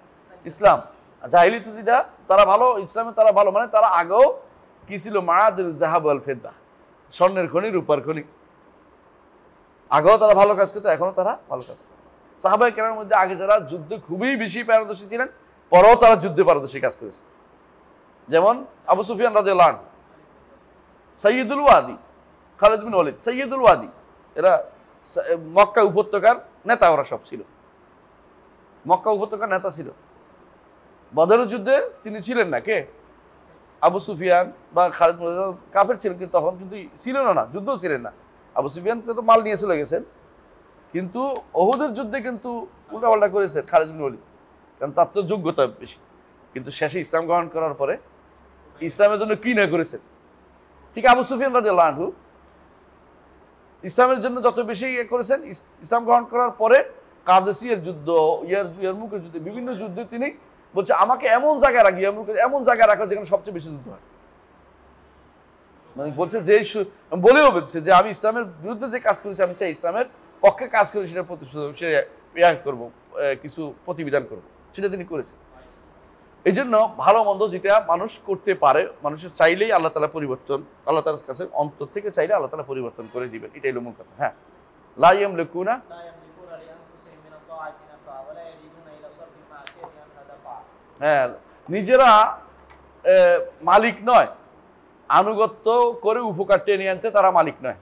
ইসলাম। জাহিলিয়াতে যেটা তারা ভালো, ইসলামে তারা ভালো, মানে তারা আগেও কি ছিল, মাআদিল যাহাব ওয়াল ফিদ্দা, স্বর্ণের খনি রূপার খনি, আগেও তারা ভালো কাজ করতো, এখনো তারা ভালো কাজ করে। সাহাবায়ে কেরামের মধ্যে আগে যারা যুদ্ধে খুবই বেশি পারদর্শী ছিলেন, পরেও তারা যুদ্ধে পারদর্শী কাজ করেছে। যেমন আবু সুফিয়ান রাদিয়াল্লাহু আনহু, সাইয়্যিদুল ওয়াদি, খালিদ বিন ওয়ালিদ, সাইয়্যিদুল ওয়াদি, এরা মক্কা উপত্যকার নেতা, ওরা সব ছিল মক্কা উপত্যকার নেতা ছিল। বদরের যুদ্ধে তিনি ছিলেন না, কে? আবু সুফিয়ান বা খালিদ বিন ওয়ালিদ কাফের ছিলেন, কিন্তু তখন কিন্তু ছিলেন না, যুদ্ধ ছিলেন না। আবু সুফিয়ান তো মাল নিয়ে চলে গেছেন, কিন্তু ওহুদের যুদ্ধে কিন্তু উল্টাপাল্টা করেছেন খালিদ বিন ওয়ালিদ, কারণ তার তো যোগ্যতা বেশি। কিন্তু শেষে ইসলাম গ্রহণ করার পরে ইসলামের জন্য কি না করেছেন। ঠিক আবু সুফিয়ান রাদিয়াল্লাহু আনহু ইসলামের জন্য যত বেশি করেছেন, ইসলাম গ্রহণ করার পরে কাদেসিয়ার যুদ্ধ, ইয়ারমুকের যুদ্ধ, বিভিন্ন যুদ্ধে তিনি বলছে আমাকে এমন জায়গায় রাখি, এমন জায়গায় রাখা যেখানে সবচেয়ে বেশি যুদ্ধ হয়। মানে বলছে যে বলেও বলছে যে আমি ইসলামের বিরুদ্ধে যে কাজ করেছি, আমি চাই ইসলামের পক্ষে কাজ করে সেটা করবো, কিছু প্রতিবিধান করবো, সেটা তিনি করেছেন। এই জন্য ভালো মন্দ যেটা মানুষ করতে পারে, মানুষের চাইলেই আল্লাহ তাআলা পরিবর্তন, আল্লাহ তাআলার কাছে অন্তর থেকে চাইলে আল্লাহ তাআলা পরিবর্তন করে দিবেন, এটাই হলো মূল কথা। হ্যাঁ, লা ইয়ামলিকুনা, হ্যাঁ, নিজেরা মালিক নয়, আনুগত্য করে উপকার টেনে আনতে তারা মালিক নয়।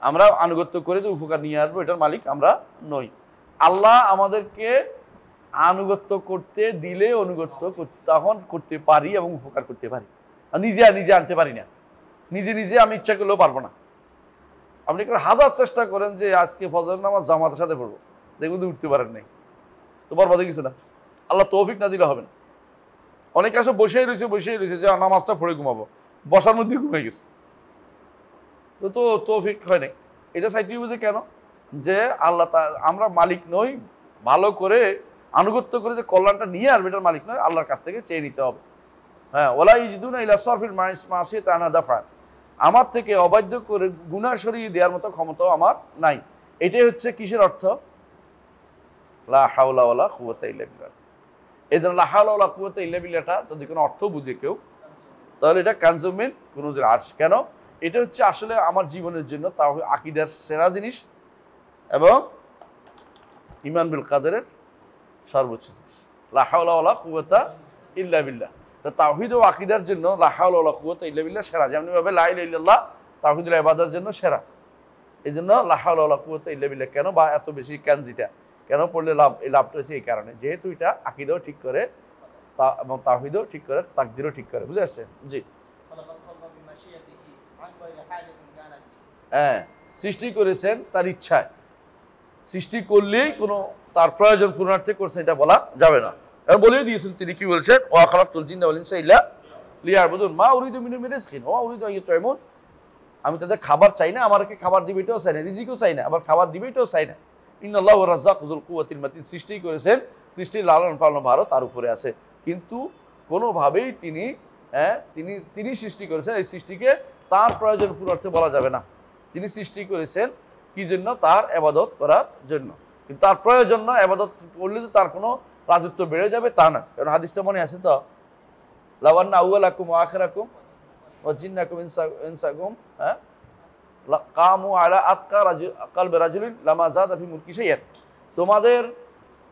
আমরা আনুগত্য করে যে উপকার নিয়ে আসবো এটার মালিক আমরা নই। আল্লাহ আমাদেরকে আনুগত্য করতে দিলে অনুগত্য তখন করতে পারি এবং উপকার করতে পারি, আর নিজে আনতে পারি না। নিজে আমি ইচ্ছা করলেও পারবো না। আপনি হাজার চেষ্টা করেন যে আজকে ফজর নামাজ জামাতের সাথে পড়বো, দেখুন তো উঠতে পারেন নাই, তো বরবাদ হয়ে গেছে না? আল্লাহ তৌফিক না দিলে হবে না। অনেকে আসলে বসেই রয়েছে যে নামাজটা পড়ে ঘুমাবো, বসার মধ্যে ঘুমিয়ে গেছে, তো তৌফিক হয় নাই। এটা চাইতে বুঝে কেন, যে আল্লাহ আমরা মালিক নই, ভালো করে আনুগত্য করে যে কল্যাণটা নিয়ে আসবে এটার মালিক নয়, আল্লাহর কাছ থেকে চেয়ে নিতে হবে। হ্যাঁ, ওয়ালা ইজদুনা ইলা সরফিল মাসিয়াতি আনহা দাফা, আমার থেকে অবাধ্য করে গুনাহ সরিয়ে দেওয়ার মতো ক্ষমতাও আমার নাই। এটাই হচ্ছে কিসের অর্থ? লা হাওলা ওয়ালা কুওয়াতা ইল্লা বিল্লাহ। এই জন্য লা হাওলা ওয়ালা কুওয়াতা ইল্লা বিল্লাহটা যদি কোনো অর্থ বুঝে কেউ, তাহলে এটা কানজুমিন কুনুজুল আরশ। কেন? এটা হচ্ছে আসলে আমার জীবনের জন্য তাও আকীদার সেরা জিনিস এবং ঈমান বিল কাদরের সর্বোচ্চ জিনিস। লা হাওলা ওয়ালা কুওয়াতা ইল্লা বিল্লাহ। তো তাওহীদ ও আকীদার জন্য লা হাওলা ওয়ালা কুওয়াতা ইল্লা বিল্লাহ সেরা, যেমন ভাবে লা ইলাহা ইল্লাল্লাহ তাওহীদুল ইবাদার জন্য সেরা। এই জন্য লা হাওলা ওয়ালা কুওয়াতা ইল্লা বিল্লাহ কেন, বা এত বেশি কানজিটা কেন পড়লে লাভ, এই লাভটা হচ্ছে এই কারণে, যেহেতু এটা আকীদাও ঠিক করে এবং তাওহীদও ঠিক করে, তাকদীরও ঠিক করে। বুঝে আসছে? জি, হ্যাঁ, সৃষ্টি করেছেন তার ইচ্ছায়, সৃষ্টি করলেই কোনো তার প্রয়োজন পূরণার্থে করছেন এটা বলা যাবে না। এবং বলেই দিয়েছেন তিনি কি বলছেন, ওয়া খালাকতুল জিন্না ওয়াল ইনসা ইল্লা লিয়াবুদুন মা উরিদু মিনহুম মিন রিজকিন ওয়া উরিদু আন ইউতঈমুন। আমি তাদের খাবার চাই না, আমাকে খাবার দিবে এটাও চাই না, রিজিকও চাই না, আবার খাবার দিবে এটাও চাই না। ইন্নাল্লাহু রাজ্জাকু যুল কুওয়াতিল মাতিন, সৃষ্টি করেছেন, সৃষ্টির লালন পালন ভারও তার উপরে আছে, কিন্তু কোনোভাবেই তিনি সৃষ্টি করেছেন, এই সৃষ্টিকে তার প্রয়োজন পূরণার্থে বলা যাবে না। তিনি সৃষ্টি করেছেন কি জন্য? তার ইবাদত করার জন্য। কিন্তু তার প্রয়োজন না, ইবাদত করলে যে তার কোনো রাজত্ব বেড়ে যাবে তা না। কারণ হাদিসটা মনে আছে তো, লাওয়ান্না আউওয়ালাকুম ওয়া আখিরাকুম ওয়া জিন্নাকুম ইনসাকুম কামু আলা আতকা কলবি রাজুলিন লামা যাদা ফি মুলকি শাইআন। তোমাদের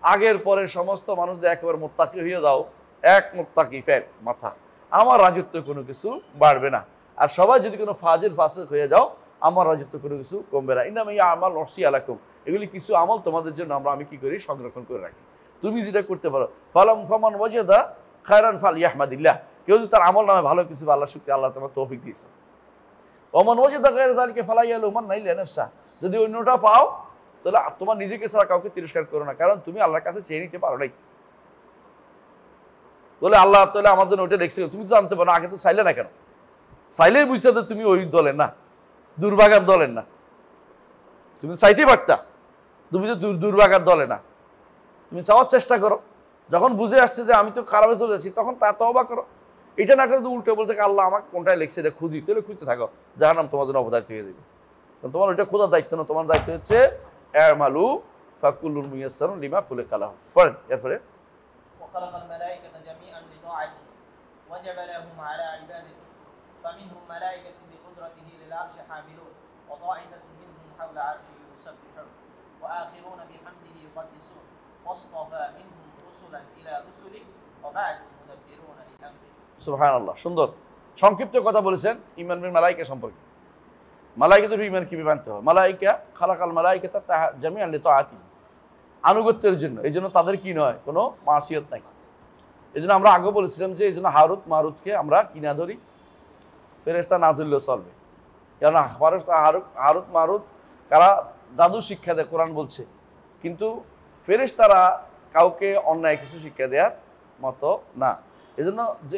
আগের পরের সমস্ত মানুষদের একবার মুত্তাকি হয়ে দাও, এক মুত্তাকি ফেল মাথা, আমার রাজত্ব কোনো কিছু বাড়বে না। আর সবাই যদি কোনো ফাজিল ফাসিক হয়ে যাও, আমার রাজত্ব কোনো কিছু কমবে না। ইন্নামা ইয়া আমাল ওসি আলাকুম, এগুলি কিছু আমল তোমাদের জন্য আমি কি করি? সংরক্ষণ করে রাখি। তুমি যেটা করতে পারো, ফামান ওয়াজাদা খায়রান ফালইহমাদিল্লাহ, কেউ যদি তার আমল নামে ভালো কিছু, আল্লাহ শুকরিয়া, আল্লাহ তোমার তৌফিক দিয়েছে। ওমান ওয়াজাদা গায়রা যালিকা ফালা ইয়ালুমান্না ইল্লা নাফসা, যদি অন্যটা পাও তাহলে তোমার নিজেকে ছাড়া কাউকে তিরস্কার করো না, কারণ তুমি আল্লাহর কাছে চেয়ে নিতে পারো নাই। বলে আল্লাহ তাহলে আমার জন্য ওইটা দেখছিল, তুমি তো জানতে পারো, আগে তো চাইলে না কেন? চাইলেই বুঝতে তো তুমি ওই দলের না, দুর্ভাগার দলের না, তুমি চাইতেই পারতা, তুমি যে দুর্ভাগার দলে না। তুমি চাওয়ার চেষ্টা করো, যখন বুঝে আসছে যে আমি তো খারাপে চলে যাচ্ছি, তখন তা তওবা করো। এটা না করে তো উল্টো বলতে আল্লাহ আমাকে কোনটায় লিখছে এটা খুঁজি, তাহলে খুঁজতে থাকো, জাহান্নাম তোমার জন্য অবদারিত হয়ে যাবে। তোমার ওইটা খোঁজার দায়িত্ব না, তোমার দায়িত্ব হচ্ছে আমালু ফাকুল্লুল মুয়াসসারুন লিমা খুলিকা লাহু। পড়েন এরপরে وخلق الملائكة جميعا لطاعته وجبلهم على عبادته فمنهم ملائكة بقدرته للعرش حاملون وطائفة منهم حول عرشه يسبحون وآخرون بحمده يقدسون واصطفى منهم رسلا إلى رسله وبعد مدبرون لأمره। সুবহানাল্লাহ, সুন্দর সংক্ষিপ্ত কথা বলেছেন ঈমান বিল মালায়েকা সম্পর্কে। মালায়েকাতুল ঈমান কিভাবে মানতে হয়? মালায়েকা খালাকাল মালায়েকাতা জামিআন লিতাআতি, আনুগত্যের জন্য, এই জন্য তাদের কি নয়, কোনো মাসিয়ত নাই। এই জন্য আমরা আগে বলেছিলাম যে এই জন্য হারুত মারুতকে আমরা কিনা ধরি, ফেরেশতা না ধরলেও চলবে। কেননা হারুত মারুত কারা জাদু শিক্ষা দেয়, কোরআন বলছে, কিন্তু ফেরেশতারা কাউকে অন্যায় কিছু শিক্ষা দেওয়ার মতো না। এই জন্য যে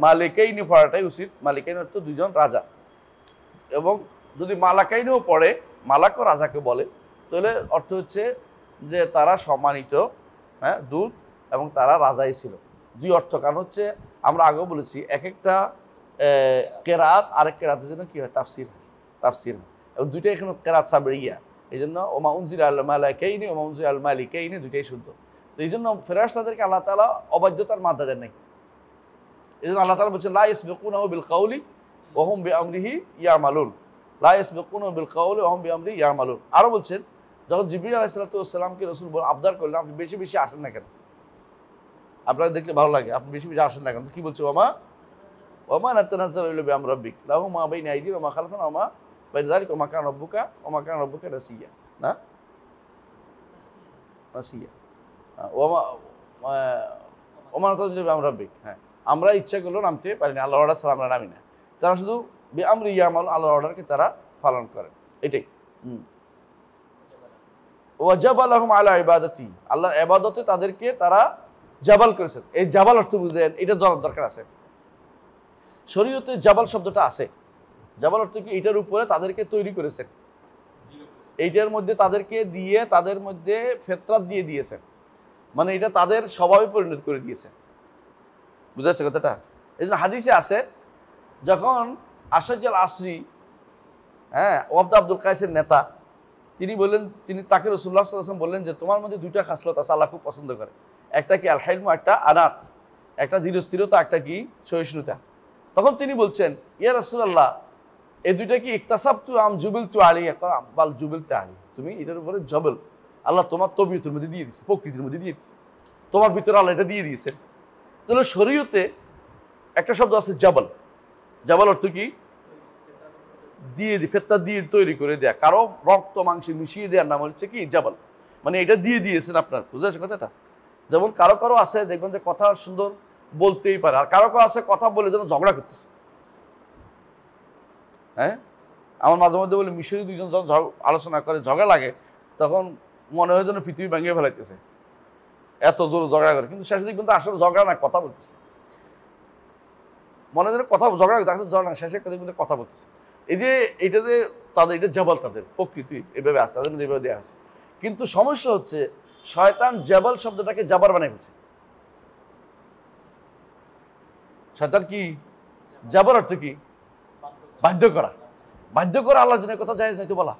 মালিকাইনি পড়াটাই উচিত। মালিকাইন অর্থ দুজন রাজা, এবং যদি মালাকাইনও পড়ে, মালাকও রাজাকে বলে, তাহলে অর্থ হচ্ছে যে তারা সম্মানিত, হ্যাঁ, দূত, এবং তারা রাজাই ছিল। দুই অর্থ, কারণ হচ্ছে আমরা আগেও বলেছি এক একটা কেরাত আরেক কেরাতের জন্য কি হয়, তাফসির, এবং দুইটাই এখানে কেরাত সাবরিয়া। এই জন্য ওমা উনজিল আল মালাকাইনি ওমা উনজিল আল মালিকাইনি দুইটাই শুদ্ধ। তো এই জন্য ফেরেশতাদেরকে আল্লাহ তাআলা অবাধ্যতার মাত্রা দেন নাই। এই জন্য আল্লাহ তাআলা বলছেন লা ইয়াসবিকুনাহু বিল কাউলি ওয়া হুম বিআমরিহি ইয়ামালুন, লা ইয়াসবিকুনাহু বিল কাউলি ওয়া হুম বিআমরিহি ইয়ামালুন। আরও বলছেন যখন জিবরিল আলাইহিস সালাতু ওয়াস সালামকে রাসূল আবদার করলেন, আপনি বেশি বেশি আসেন না কেন, আপনারা দেখলে ভালো লাগে, আপনি বেশি বেশি আসেন না কেন? কি বলছে? ওমা নাতানাজ্জালু ইল্লা বিআমরি রাব্বিক লাহু মা বাইনা আইদিহিম ওয়া মা খালফাহুম ওয়া মা বাইনা যালিকা ওয়া মা কানা রাব্বুকা নাসিয়া, না নাসিয়া, ওমা নাতানাজ্জালু বিআমরি রাব্বিক। হ্যাঁ, আমরা ইচ্ছা করলেও নামতে পারিনি, আল্লাহর অর্ডার ছাড়া আমরা নামি না। তারা শুধু বিআমরি ইয়ামালুন, আল্লাহর অর্ডারকে তারা পালন করে, এটাই। ওয়াজাবালাহুম আলা ইবাদাতি, আল্লাহর ইবাদতে তাদেরকে তারা জাবাল করেছেন। এই জাবাল অর্থ বুঝেন, এটা জানার দরকার আছে। শরীয়তে জাবাল শব্দটা আছে। জাবাল অর্থ কি? এটার উপরে তাদেরকে তৈরি করেছেন, এইটার মধ্যে তাদেরকে দিয়ে, তাদের মধ্যে ফিতরাত দিয়ে দিয়েছেন, মানে এটা তাদের স্বভাবে পরিণত করে দিয়েছেন। বুঝা যাচ্ছে কথাটা? এই জন্য হাদিসে আছে, যখন আশাজ আল আসরি, হ্যাঁ, ওয়াবদা আব্দুল কায়েসের নেতা, তিনি বললেন, তাকে রাসূলুল্লাহ সাল্লাল্লাহু আলাইহি ওয়াসাল্লাম বললেন যে তোমার মধ্যে দুইটা খাসলত আছে আল্লাহ খুব পছন্দ করে, একটা কি আল হিলম, একটা আনাত, একটা ধীরস্থিরতা, একটা কি সহিষ্ণুতা। তখন তিনি বলছেন, ইয়া রাসূলুল্লাহ, এই দুইটা কি ইকতাসাবতু আম জুবিলতু আলাইহি? বাল জুবিলতু আলাইহি, তুমি এটার উপরে জবল, আল্লাহ তোমার তবিয়তের মধ্যে দিয়ে দিয়েছে, প্রকৃতির মধ্যে দিয়ে দিয়েছে, তোমার ভিতরে আল্লাহ এটা দিয়ে দিয়েছেন। তাহলে শরীয়তে একটা শব্দ আছে জাবাল। জাবাল অর্থ কি? দিয়ে ফেতরা দিয়ে তৈরি করে দেয়া, কারো রক্ত মাংসে মিশিয়ে দেওয়ার নাম হচ্ছে কি জাবাল, মানে এটা দিয়ে দিয়েছেন আপনার। বুঝতে পারছেন কথাটা? যেমন কারো কারো আছে দেখবেন যে কথা সুন্দর বলতেই পারে, আর কারো কারো আছে কথা বলে যেন ঝগড়া করতেছে। হ্যাঁ, আমার মাঝে মধ্যে বলে মিশরি দুইজন যখন আলোচনা করে ঝগড়া লাগে, তখন মনে হয় যেন পৃথিবী ভেঙে ফেলাইতেছে, এত জোর ঝগড়া করে, কিন্তু শেষে দেখবেন তো আসলে ঝগড়া না, কথা বলতেছে। মনে যেন কথা ঝগড়া করতে ঝগড়া না, শেষে দেখবেন কথা বলতেছে। এই যে এইটাতে তাদের, এটা জাবাল, তাদের প্রকৃতি এভাবে আছে, তাদের মধ্যে এভাবে দেওয়া আছে। কিন্তু সমস্যা হচ্ছে শয়তান জাবাল শব্দটাকে জাবার বানাই ফেলছে। শয়তান কি? জাবার অর্থ কি? বাধ্য করা। বাধ্য করা আল্লাহর জন্য কথা জায়েজ নাই তো বলা,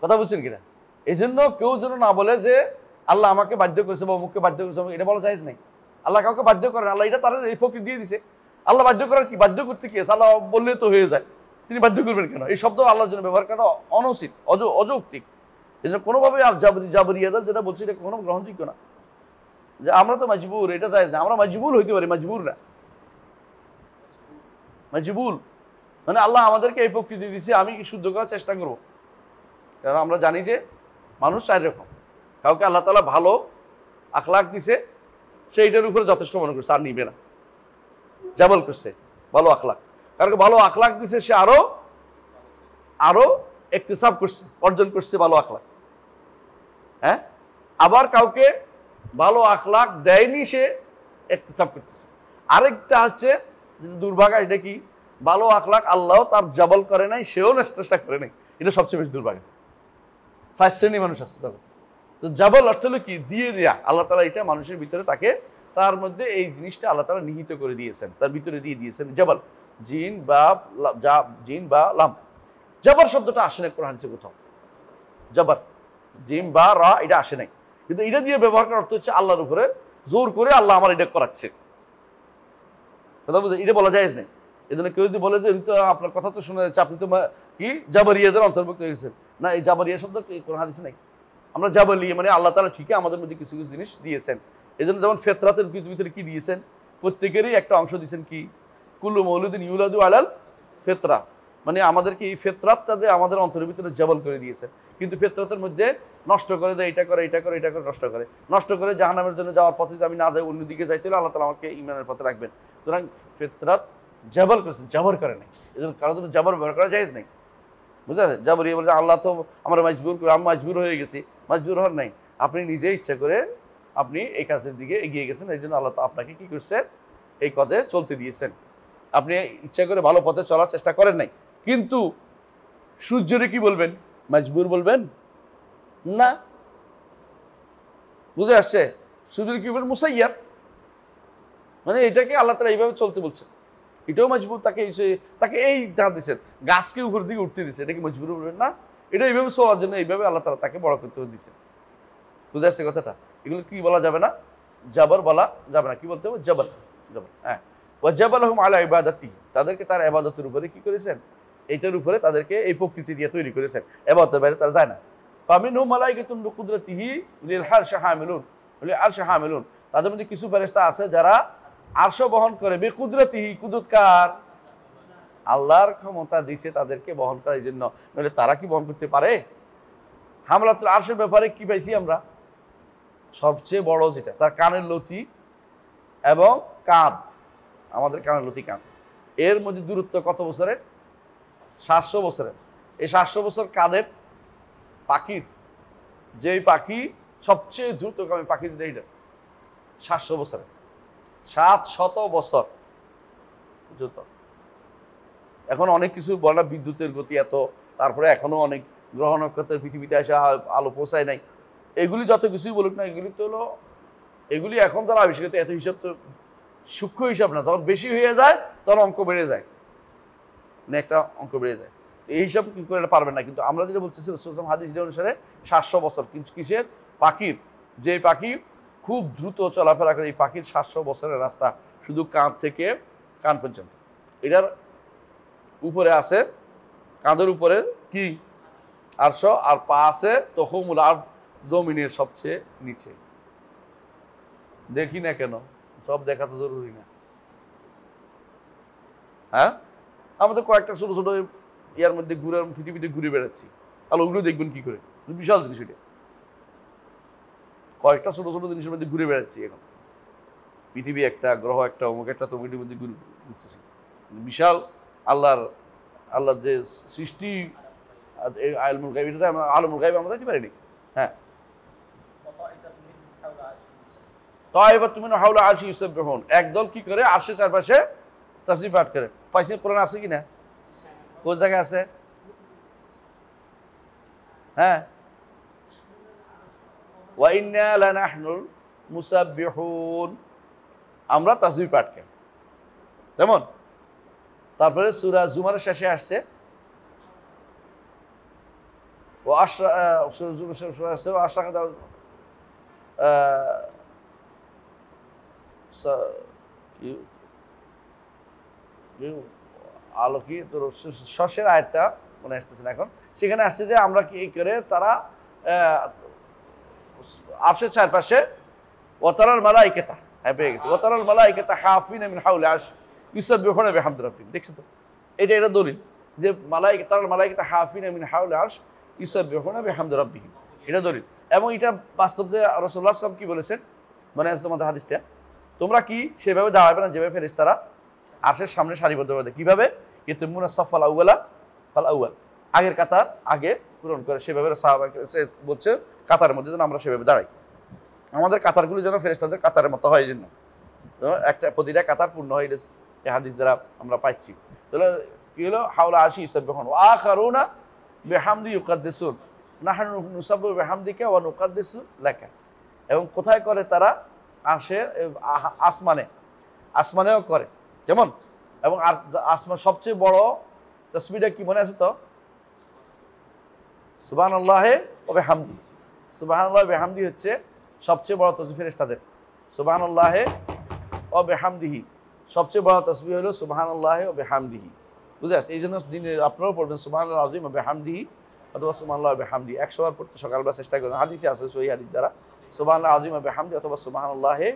কথা বুঝছেন কিনা? এই জন্য কেউ যেন না বলে যে আল্লাহ আমাকে বাধ্য করেছে বা অমুককে বাধ্য করেছে, এটা বলা জায়েজ নাই। আল্লাহ কাউকে বাধ্য করেন, আল্লাহ এটা তারা এই প্রকৃতি দিয়ে দিছে। আল্লাহ বাধ্য করার কি? বাধ্য করতে কি আছে? আল্লাহ বললে তো হয়ে যায়, তিনি বাধ্য করবেন কেন? এই শব্দ আল্লাহর জন্য ব্যবহার করা অনুচিত, অযৌক্তিক। এই জন্য কোনোভাবে আর জাবরিয়াদার যেটা বলছি এটা কোনো গ্রহণযোগ্য না, যে আমরা তো মজবুর, এটা জায়েজ না। আমরা মজবুর হইতে পারি, মজবুর না। মজবুর মানে আল্লাহ আমাদেরকে এই প্রকৃতি দিয়েছে, আমি কি শুদ্ধ করার চেষ্টা করবো। কারণ আমরা জানি যে মানুষ চার রকম, কাউকে আল্লাহ তাআলা ভালো আখলাক দিছে, সেইটার উপরে যথেষ্ট মনে করছে, আর নিবে না, জাবাল করছে ভালো আখলাক। কারণ ভালো আখলাক দিছে, সে আরো ইকতিসাব করছে, অর্জন করছে ভালো আখলাক। হ্যাঁ, আবার কাউকে ভালো আখলাক দেয়নি, সে ইকতিসাব করতেছে। আরেকটা হচ্ছে যেটা দুর্ভাগা, এটা কি? ভালো আখলাক আল্লাহ তার জাবাল করে নাই, সেও চেষ্টা করে নাই, এটা সবচেয়ে বেশি দুর্ভাগা। 4 শ্রেণী মানুষ আছে জগতে। তো জাবাল অর্থ হলো কি, দিয়ে দেয়া। আল্লাহ তাআলা এটা মানুষের ভিতরে তাকে, তার মধ্যে এই জিনিসটা আল্লাহ তাআলা নিহিত করে দিয়েছেন, তার ভিতরে দিয়ে দিয়েছেন জাবাল। জিন বা লাম। জাবার শব্দটা আসে না কোরআন হাদিসে কোথাও। জাবার জিম বা রা এটা আসে নাই, কিন্তু এটা দিয়ে ব্যবহার করার অর্থ হচ্ছে আল্লাহর উপরে জোর করে আল্লাহ আমার এটা করাচ্ছে, কথা বুঝে, এটা বলা যায় না। এই জন্য কেউ যদি বলে যে উনি তো আপনার কথা তো শোনা যাচ্ছে আপনি তো কি জাবারিয়াদের অন্তর্ভুক্ত হয়ে গেছেন, না, এই জাবারিয়া শব্দ কোন হাদিসে নাই। আমরা জাবালিয়া মানে আল্লাহ তাআলা ঠিকই আমাদের মধ্যে কিছু কিছু জিনিস দিয়েছেন। এই জন্য যেমন ফেতরাতের ভিতরে কি দিয়েছেন, প্রত্যেকেরই একটা অংশ দিয়েছেন কি, কুল্লু মৌলুদিন ইউলাদু আলাল ফেতরা, মানে আমাদেরকে এই ফেতরাতটাতে আমাদের অন্তরের ভিতরে জাবাল করে দিয়েছে। কিন্তু ফেতরাতের মধ্যে নষ্ট করে দেয়, এটা করে নষ্ট করে জাহান্নামের জন্য যাওয়ার পথে যদি আমি না যাই, অন্যদিকে যাইতে হলে আল্লাহ তাআলা আমাকে ঈমানের পথে রাখবেন। সুতরাং ফেতরাত জাবাল করেছেন, জাবর করে নাই। এই জন্য কারোর জন্য জাবর ব্যবহার করা জায়েজ নাই, বুঝলেন? জাবর ইয়ে বলছে আল্লাহ তো আমরা মজবুর করে, আমি মজবুর হয়ে গেছি, মজবুর হওয়ার নাই। আপনি নিজে ইচ্ছা করে আপনি এই কাজের দিকে এগিয়ে গেছেন, এই জন্য আল্লাহ তো আপনাকে কি করছেন, এই পথে চলতে দিয়েছেন। আপনি ইচ্ছা করে ভালো পথে চলার চেষ্টা করেন নাই। কিন্তু সূর্যরে কি বলবেন, মজবুর বলবেন না, বুঝে আসছে? সূর্যরে কি বলবেন, মুসাইয়ার, মানে এটাকে আল্লাহ তাআলা এইভাবে চলতে বলছেন, এটাও মজবুর। তাকে এই দাঁড় দিচ্ছেন, গাছকে উপরের দিকে উঠতে দিচ্ছে, এটা কি মজবুর বলবেন না? এটা এইভাবে চলার জন্য এইভাবে আল্লাহ তাআলা তাকে বড় করতে দিচ্ছেন, বুঝে আসছে কথাটা? এগুলো কি বলা যাবে না, জাবর বলা যাবে না, কি বলতে হবে, জাবর। হ্যাঁ, ওয়া জাবালাহুম আলা ইবাদাতিহি, তাদেরকে তার ইবাদতের উপরে কি করেছেন, এইটার উপরে তাদেরকে এই প্রকৃতি দিয়ে তৈরি করেছেন, ইবাদতের বাইরে তারা যায় না। ফামিনহুম মালাইকাতুন বিকুদরাতিহি লিল আরশি হামিলুন, তাদের মধ্যে কিছু ফেরেশতা আছে যারা আরশ বহন করে, বিকুদরাতিহি, কুদরতকার, আল্লাহর ক্ষমতা দিয়েছে তাদেরকে বহন করার জন্য, নইলে তারা কি বহন করতে পারে? হামলাতুল আরশের ব্যাপারে কি পাইছি আমরা, সবচেয়ে বড় যেটা, তার কানের লতি এবং কাঁধ, আমাদের কানের লতি কাঁধ, এর মধ্যে দূরত্ব কত বছরের? 700 বছরের। এই 700 বছর কাঁধের পাখির, যেই পাখি সবচেয়ে দ্রুতগামী পাখি যেটা, এটা 700 বছরের, 700 বছর দ্রুত। এখন অনেক কিছু বলা, বিদ্যুতের গতি এত, তারপরে এখনো অনেক গ্রহ নক্ষত্রের পৃথিবীতে এসে আলো পৌঁছায় নাই, এগুলি যত কিছুই বলুক না, এগুলি তো হলো, এগুলি এখন তারা আবিষ্কৃত, এত হিসাব তো সূক্ষ্ম হিসাব না, যখন বেশি হয়ে যায় তখন অঙ্ক বেড়ে যায়, না একটা অঙ্ক বেড়ে যায়, এই হিসাব কি করে পারবেন না। কিন্তু আমরা যেটা বলতেছি রাসূল হাদিস অনুসারে 700 বছর, কিন্তু কিসের, পাখির, যে পাখি খুব দ্রুত চলাফেরা করে, এই পাখির 700 বছরের রাস্তা শুধু কাঁধ থেকে কান পর্যন্ত। এটার উপরে আছে, কাঁধের উপরে কি আরশ, আর পা আছে তখমুল আর জমিনের সবচেয়ে নিচে। দেখি না কেন, সব দেখা তো জরুরি না। হ্যাঁ, আমাদের কয়েকটা ছোট ছোট ইয়ার মধ্যে ঘুরে, পৃথিবীতে ঘুরে বেড়াচ্ছি, তাহলে ওগুলো দেখবেন কি করে, বিশাল জিনিস ওইটা। কয়েকটা ছোট ছোট জিনিসের মধ্যে ঘুরে বেড়াচ্ছি এখন, পৃথিবী একটা, গ্রহ একটা, অমুক একটা, তমুকের মধ্যে ঘুরতেছি। বিশাল আল্লাহর যে সৃষ্টি, আলমুল গায়ব, এটা আলমুল গায়ব আমরা দেখতে পারিনি। হ্যাঁ, তাইবাতুম মিন হাওলা আরশি ইউসাব্বিহুন, একদল কি করে আরশের চারপাশে তাসবিহ পাঠ করে। পাইছেন কোরআন আছে কি না, কোন জায়গায় আছে? হ্যাঁ, ওয়া ইন্না লানাহনুল মুসাব্বিহুন, আমরা তাসবিহ পাঠ করি। যেমন তারপরে সূরা জুমারের শেষে আসছে, ও সূরা জুমার শেষে আসছে, ও আশরাকাত আলো কি তোর শস্যের আয়াতটা মনে আসতেছে না এখন, সেখানে আসছে যে আমরা কি করে, তারা আরশের চারপাশে ওয়াতারাল মালাইকাতা, হ্যাঁ পেয়ে গেছে, ওয়াতারাল মালাইকাতা হাফিনা মিন হাওলি আরশ ইউসাব্বিহুনা বিহামদি রাব্বিহিম। দেখছো তো, এটা দলিল যে তারাল মালাইকাতা হাফিনা মিন হাওলি আরশ ইউসাব্বিহুনা বিহামদি রাব্বিহিম, এটা দলিল। এবং এটা বাস্তব যে রাসূলুল্লাহ সাল্লাল্লাহু আলাইহি ওয়াসাল্লাম কি বলেছেন, মানে আছে তোমাদের হাদিসটা, তোমরা কি সেভাবে দাঁড়াবে না যেভাবে ফেরেশতারা আরশের সামনে সারিবদ্ধভাবে, কিভাবে, ইয়ুতিমুনা সাফাল আউয়ালা ফাল আউয়াল, আগের কাতার আগে পূরণ করে, সেভাবে সাহাবা বলছে কাতারের মধ্যে যেন আমরা সেভাবে দাঁড়াই, আমাদের কাতারগুলো যেন ফেরেশতাদের কাতারের মতো হয়, এই জন্য একটা প্রতিটা কাতার পূর্ণ হয়, এই হাদিস দ্বারা আমরা পাচ্ছি। তাহলে কি হলো, হাওলা আরশি ইউসাব্বিহুন ওয়া আখারুনা বিহামদি ইউকাদ্দিসুন, নাহনু নুসাব্বিহু বিহামদিকা ওয়া নুকাদ্দিসু লাকা। এবং কোথায় করে তারা? আসমানেও করে। কেমন? এবং আসমান সবচেয়ে বড় তাসবিহটা কি মনে আছে তো? সুবহানাল্লাহি ওয়া বিহামদি। সুবহানাল্লাহি ওয়া বিহামদি হচ্ছে সবচেয়ে বড় তাসবিহ ফেরেশতাদের। সুবহানাল্লাহি ওয়া বিহামদিহি, সবচেয়ে বড় তাসবিহ হলো সুবহানাল্লাহি ওয়া বিহামদিহি। বুঝে আসছে? এই জন্য দিনে আপনারাও পড়বেন সুবহানাল্লাহিল আযীম ওয়া বিহামদিহি অথবা সুবহানাল্লাহি ওয়া বিহামদিহি। 100 বার পড়তে সকালবেলা চেষ্টা করবেন। হাদিসে আছে, সহিহ হাদিস দ্বারা সুবহানাল্লাহিল আযীম ওয়া বিহামদিহি অথবা সুবহানাল্লাহি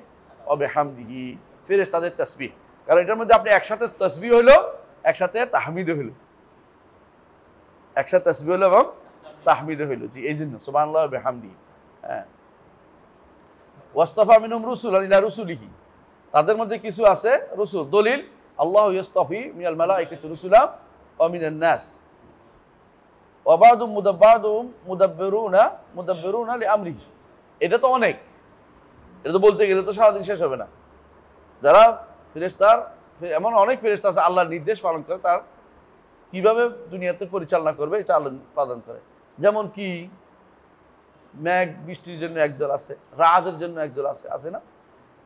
ওয়া বিহামদিহি ফেরেশতাদের তাসবিহ। কারণ এটার মধ্যে আপনি একসাথে তাসবিহ হলো, একসাথে তাহমিদ হলো, একসাথে তাসবিহ হলো এবং তাহমিদ হইলো। জি, এই জন্য সুবহানাল্লাহি ওয়া বিহামদিহি। হ্যাঁ, ওয়াস্তাফা মিনহুম রুসুলান ইলা রুসুলিহি, তাদের মধ্যে কিছু আছে রসুল। দলিল আল্লাহু ইয়াস্তাফি মিনাল মালাইকাতি রুসুলান ওয়া মিনান নাস ওয়া বা'দুম মুদাব্বিরুনা লিআমরিহি। এটা তো অনেক, এটা তো বলতে গেলে তো সারাদিন শেষ হবে না। যারা ফেরেশতার, এমন অনেক ফেরেশতা আছে আল্লাহর নির্দেশ পালন করে, তার কিভাবে দুনিয়াতে পরিচালনা করবে এটা আল্লাহ পালন করে। যেমন কি মেঘ বৃষ্টির জন্য একদল আছে, রাতের জন্য একদল আছে, আছে না?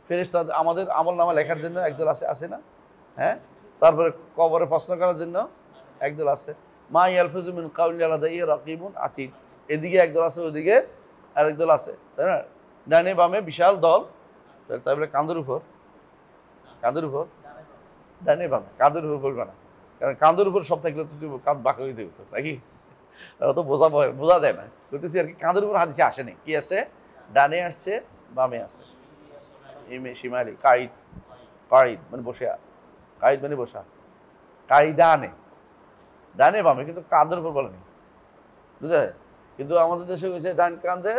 ফেরেশতা আমাদের আমলনামা লেখার জন্য একদল আছে, আছে না? হ্যাঁ, তারপরে কবরে প্রশ্ন করার জন্য একদল আছে। মা ইয়ালফিজু মিন কাউলিন ইল্লা লাদাইহি রাকিবুন আতীদ, এদিকে একদল আছে, ওদিকে আরেক দল আছে, তাই না? ডানে বামে বিশাল দল। তাই বলে কাঁধের উপর ডানে বামে, কাঁধের উপর বলবে না, কারণ কাঁধের উপর সব থাকলে তো কাঁধ বাঁকা হইতে হতো নাকি? তো বোঝা দেয় না, বলতেছি আর কি। কাঁধের উপর হাদিসে আসেনি। কি আছে? ডানে আসছে, বামে আছে। শিমালি কাইদ, কাইদ মানে বসে, কাইদ মানে বসা, কাইদানে ডানে বামে, কিন্তু কাঁধের উপর বলেনি, বুঝে? কিন্তু আমাদের দেশে হয়েছে ডান কাঁধে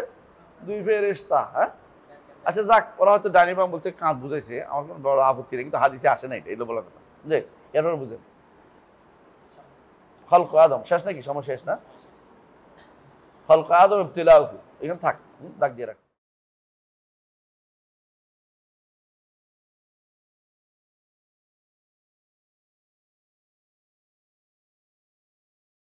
দুই ফেরেশতা। হ্যাঁ, আচ্ছা যাক, ওরা হয়তো ডানি বাম বলতে কাঁধ বুঝাইছে, আমার কোনো বড় আপত্তি নেই, কিন্তু হাদিসে আসে না এটা, এগুলো বলার কথা। যে এরপর বুঝেন খলক আদম শেষ নাকি? সময় শেষ না? খলক আদম ইবতিলাহু, এখানে থাক, দাগ দিয়ে রাখ।